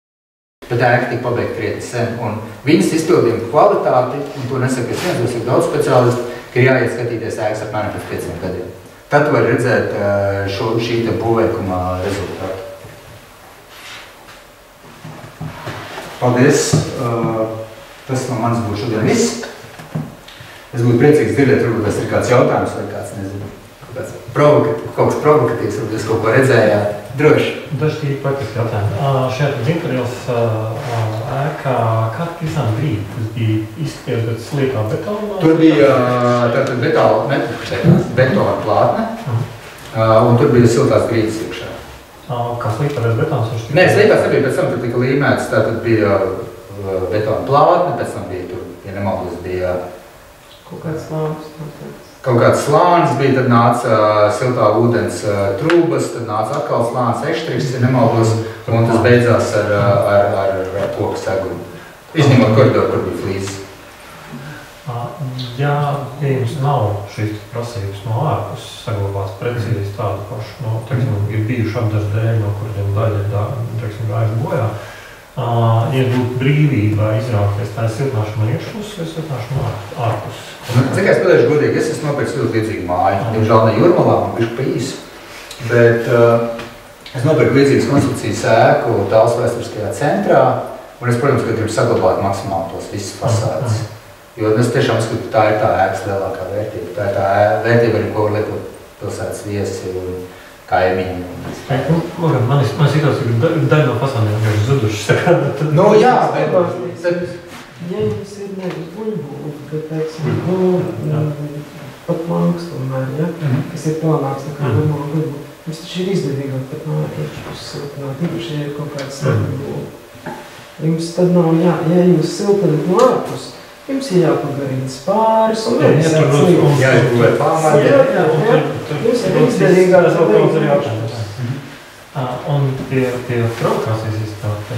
bet ēka tika pabeigta krietni sen. Un viņas izpildījuma kvalitāti, un to nesaka, ka es ir daudz speciālistu, ka ir jāiet skatīties ēkas apmēram pēc 5 gadiem. Tad var redzēt šī būvēkuma rezultātu. Paldies. Tas no manis būtu šodien viss. Es būtu priecīgs dzirdēt, varbūt tas ir kāds jautājums vai kāds, nezinu, kaut kas provokatīvs, varbūt jūs kaut ko redzējāt. Droši. Daži tīri praktiski jautājumi. Šeit Zinkarils ēkā, kāda visām brīd? Tas bija izskaties pēc sliekā betona? Tur bija tātad betona plātne, un tur bija siltās grīdas iekšā. Kā slīpārēs betons? Nē, slīpās nebija, pēc tam tur tika līmēts, tātad bija betona plātne, pēc tam bija tur, ja nemaldos, bija Kaut kāds slānis. Kaut kāds slānis bija, tad nāca siltā ūdens trūbas, tad nāca atkal slānis ekštriks, ja nemaldos, un tas beidzās ar koku segunu. Izņemot koridoru, kur bija flīzes. Ja jums nav šīs prasības no ārpus saglabās precīzi tādu pašu, teiksim, ir bijuši apdažu dēļ, no kuriem daļa, teiksim, gājuši bojā, ja būtu brīvība izrauties, tā ir siltināšana iekšpus vai siltināšana ārpus? Cik es pateišu godīgi, es esmu nopircis ļoti līdzīgu māju. Diemžēl ne Jūrmalā, man bišķi pa īsu. Bet es nopirku līdzīgas konstrukcijas ēku Tāls vēsturiskajā centrā. Un es, protams, ka gribu saglabāt maksimāli tos visas fasādes. Jo es tiešām skatu, tā ir tā ēkas lielākā vērtība. Tā ir tā vērtība, arī ko var lietot pilsētas viesi un kaimiņi. Man situācija ir daļa no fasādēm, kas zudušas. Nu jā, bet... Ja jums ir nevis buļbūli, bet, teiksim, pat manks tomēr, ja, kas ir plānāks nekā normāla buļbūli, jums taču ir izdevīgāk pat no iekšpus siltināt, īpaši, ja ir kaut kāds buļbūli. Jums tad nav, ja jūs siltināt no ārpus, jums ir jāpagarina spāris un jāizbūvē pamati. Jums ir izdevīgāk. Un pie provokācijas izstāvē,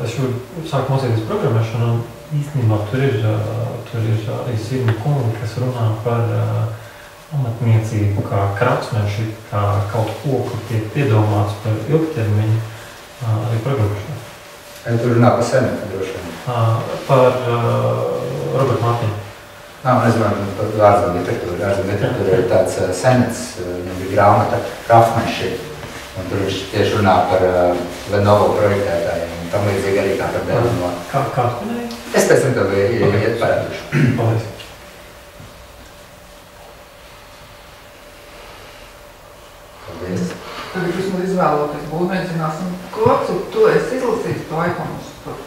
es jau sāku mācīties programmēšanu, un īstenībā tur ir arī Sirmi kungi, kas runā par amatniecību kā krāpsmeši, kā kaut ko, kur tiek piedomāts par ilgtermiņu arī programmēšanu. Tur runā par Senetu droši vien. Par Robertu Mārtiņu. Es domāju, par ārzemju literatūru. Ārzemju literatūra ir tāds Senets, viņam bija grāmata Krafmeši. Un tur viņš tieši runā par Lenovo projektētājiem un tam līdzīgi arī kā par dēļu no... Kā tu minēji? Es pēc tam tev iet parādīšu. Paldies. Paldies. Tagad vismaz izvēloties būvnieki, zināsim, Klopsu, tu esi izlasījis to ikonas tur.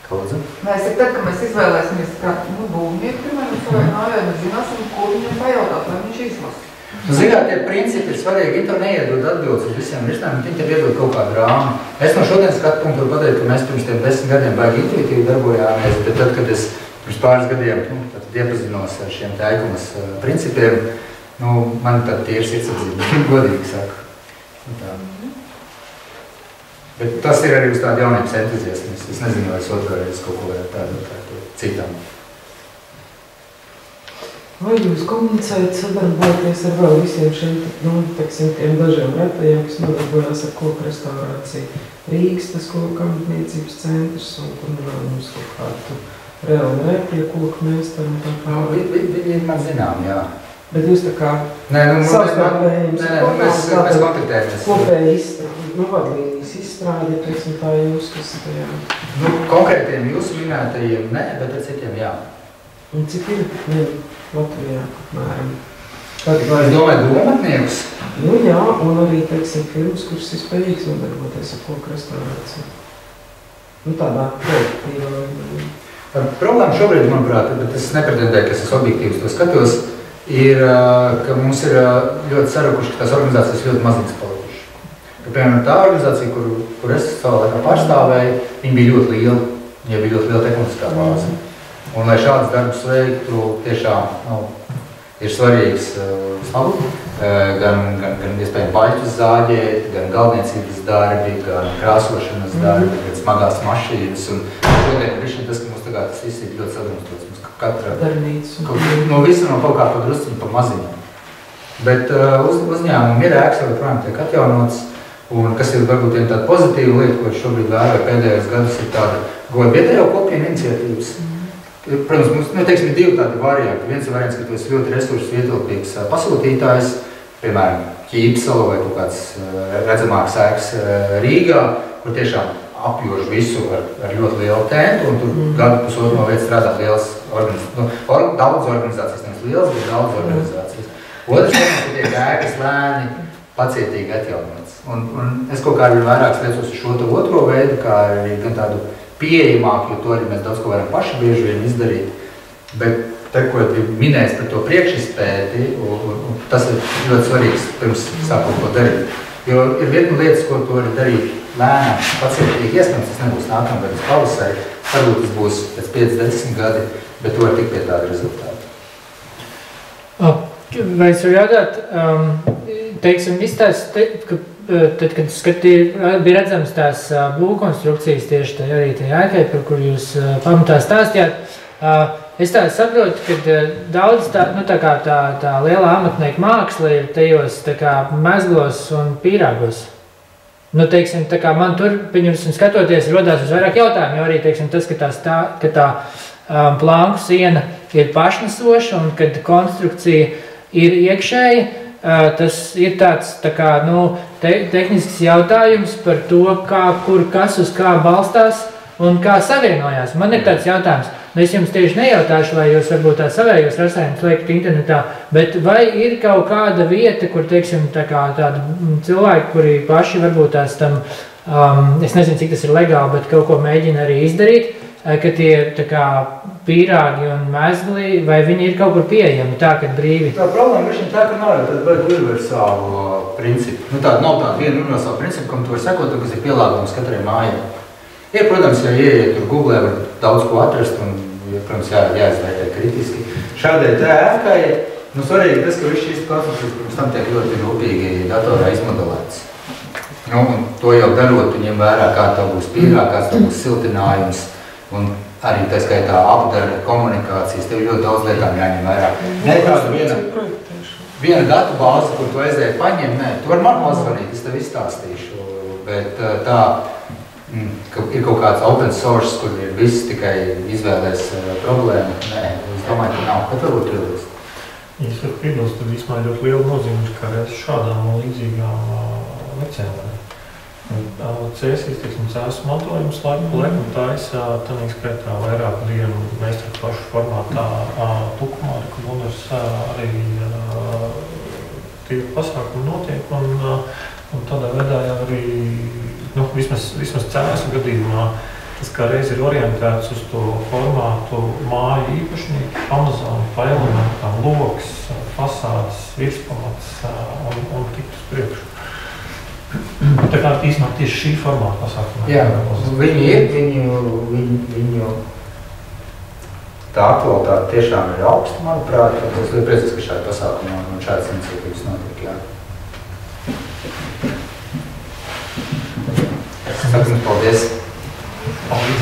Lūdzu. Mēs ir tad, kad mēs izvēlēsimies kā būvnieku, piemēram, savai mājai, mēs zināsim, ko viņam pajautāt, lai viņš izlasa. Zināt, tie principi ir svarīgi, viņi tev neiedod atbildes uz visiem risinājumiem, viņi tev iedod kaut kādu rāmu. Es no šodienas skatu punktu pateicu, ka mēs pirms tiem 10 gadiem baigi intuitīvi darbojāmies, bet tad, kad es pirms pāris gadiem iepazinos ar šiem ēkumas principiem, man tad tie ir sirdsapziņa, godīgi saku. Bet tas ir arī uz tādu jaunības entuziasmu. Es nezinu, vai es otrreiz kaut ko tādu citam. Vai jūs komunicējat, sadarbojaties ar vēl visiem šiem, teiksim, tiem dažiem retajiem, kas nodarbojās ar koku restaurāciju? Rīgas, tas koku amatniecības centrs, un kur vēl mums kaut kādu reāli retie koku mēstari un tā kā? Viņi ir man zinām, jā. Bet jūs tā kā savstarpējums mēs kontaktējamies. Kopēji izstrādi, vadlīnijas izstrādi, teiksim, tā jūs, kas tajā? Konkrētiem jūsu minētajiem ne, bet ar citiem jā. Un cik ir Latvijā, apmēram? Es domāju, domatniekus? Jā, un arī, teiksim, firmas, kuras ir spējīgs nodarboties ar koku restaurāciju. Tādā projektīvā. Problēma šobrīd, manuprāt, bet es nepretendēju, ka es objektīvs to skatos, ir, ka mums ir ļoti sarukuši, ka tās organizācijas ļoti mazīgas palikuši. Piemēram, tā organizācija, kur es savā laikā pārstāvēju, viņa bija ļoti liela, viņa bija ļoti liela tehniskā bāze. Un, lai šādas darbus veiktu, tiešām ir svarīgs gan iespējami baļķus zāģēt, gan galdniecības darbi, gan krāsošanas darbi, gan smagās mašīnas. Un šodien ir tas, ka mums tagad tas viss ir ļoti sadrumstots. Mums katra no visa no kaut kā pa drusciņu, pa maziņu. Bet uzņēmumi ir ēkas, joprojām tiek atjaunots. Un kas ir varbūt viena tāda pozitīva lieta, ko šobrīd vēroju pēdējos gadus, ir tāda vietējo kopienu iniciatīvas. Protams, mums, teiksim, ir divi tādi varianti. Viens variants, ka tu esi ļoti resursu ietilpīgs pasūtītājs, piemēram, Ķīpsala vai kaut kāds redzamāks ēkas Rīgā, kur tiešām apjož visu ar ļoti lielu tentu, un tur gadu pusotru no vietas strādā liels daudz organizācijas, nevis liels, bet daudz organizācijas. Otrs, ka tiek ēkas lēni, pacietīgi atjaunots. Un es kaut kā arī vairāk sliecos uz šo otro veidu, kā arī gan tādu pieejamāku, jo to arī mēs daudz ko varam paši bieži vien izdarīt. Bet te, ko ir minējis par to priekšizpēti, un tas ir ļoti svarīgs pirms sākot ko darīt. Jo ir virkni lietas, ko to var darīt lēnām, pacietīgi. Iespējams, tas nebūs nākamgad uz pavasari, varbūt tas būs pēc 5-10 gadi, bet to var tikt pie tāda rezultāta. Vai es varu jautāt, teiksim, tad, kad bija redzams tās būvkonstrukcijas tieši arī tajā ēkai, par kur jūs pamatā stāstījāt, es tā saprotu, ka daudz tā lielā amatnieku māksla ir tajos tā kā mezglos un pīrāgos. Nu, teiksim, tā kā man tur, pieņemsim, skatoties, rodās uz vairāk jautājumu, jo arī, teiksim, tas, ka tā planku siena ir pašnesoša un kad konstrukcija ir iekšēja, tas ir tāds, tā kā, tehnisks jautājums par to, kas uz kā balstās un kā savienojās. Man ir tāds jautājums, es jums tieši nejautāšu, lai jūs varbūt tā savējos rasējumus liekat internetā, bet vai ir kaut kāda vieta, kur, teiksim, tādi cilvēki, kuri paši varbūt tās tam, es nezinu, cik tas ir legāli, bet kaut ko mēģina arī izdarīt, ka tie tā kā pīrāgi un mezgli, vai viņi ir kaut kur pieejami tā, ka brīvi? Tā problēma ir tā, ka nav tādu universālu principu. Tāda nav tāda viena universāla principa, kam tu var sekot, kas ir pielāgojums katrai mājai. Ir, protams, ja ieiet tur Googlē, var daudz ko atrast un, protams, jāizvērtē kritiski. Šādai tā ēkai, svarīgi tas, ka viss šīs konstrukcijas pirms tam tiek ļoti rūpīgi datorā izmodelēts. Un to jau darot, tu ņem vērā, kā tā būs pīrāk, kāds tā būs siltinājums, un arī tā skaitā apdara komunikācijas, tev ļoti daudz lietām jāņem vērā. Ne tāda viena datu bāze, kur tu aizēji paņem, tu vari man mazvanīt, es tev izstāstīšu, bet tā, ka ir kaut kāds open source, kur ir viss tikai izvēlēs problēmu. Nē, es domāju, ka nav. Kad varbūt piebilst? Ja es varu piebilst, tad vismā ļoti liela nozīme, kā reiz šādām līdzīgām lecēm. Cēsīs, cēs mantojums laikam taisa, tanī skaitā vairāk dienu meistaru pašu formātā tukumā, kur mums arī tie pasākumi notiek, un tādā veidā jau arī vismaz cēsu gadījumā, tas kā reiz ir orientēts uz to formātu māju īpašnieku, Amazon, pa elementām, loks, fasādes, virspamats un tikt uz priekšu. Tā kā īstenībā tieši šī formāta pasākumā. Jā, viņi ir, viņu tā aktualitāte tiešām ir augsta, manuprāt, es ļoti priecīgs, ka šādi pasākumi un šādas iniciatīvas notiek, jā. Saku jums paldies. Paldies.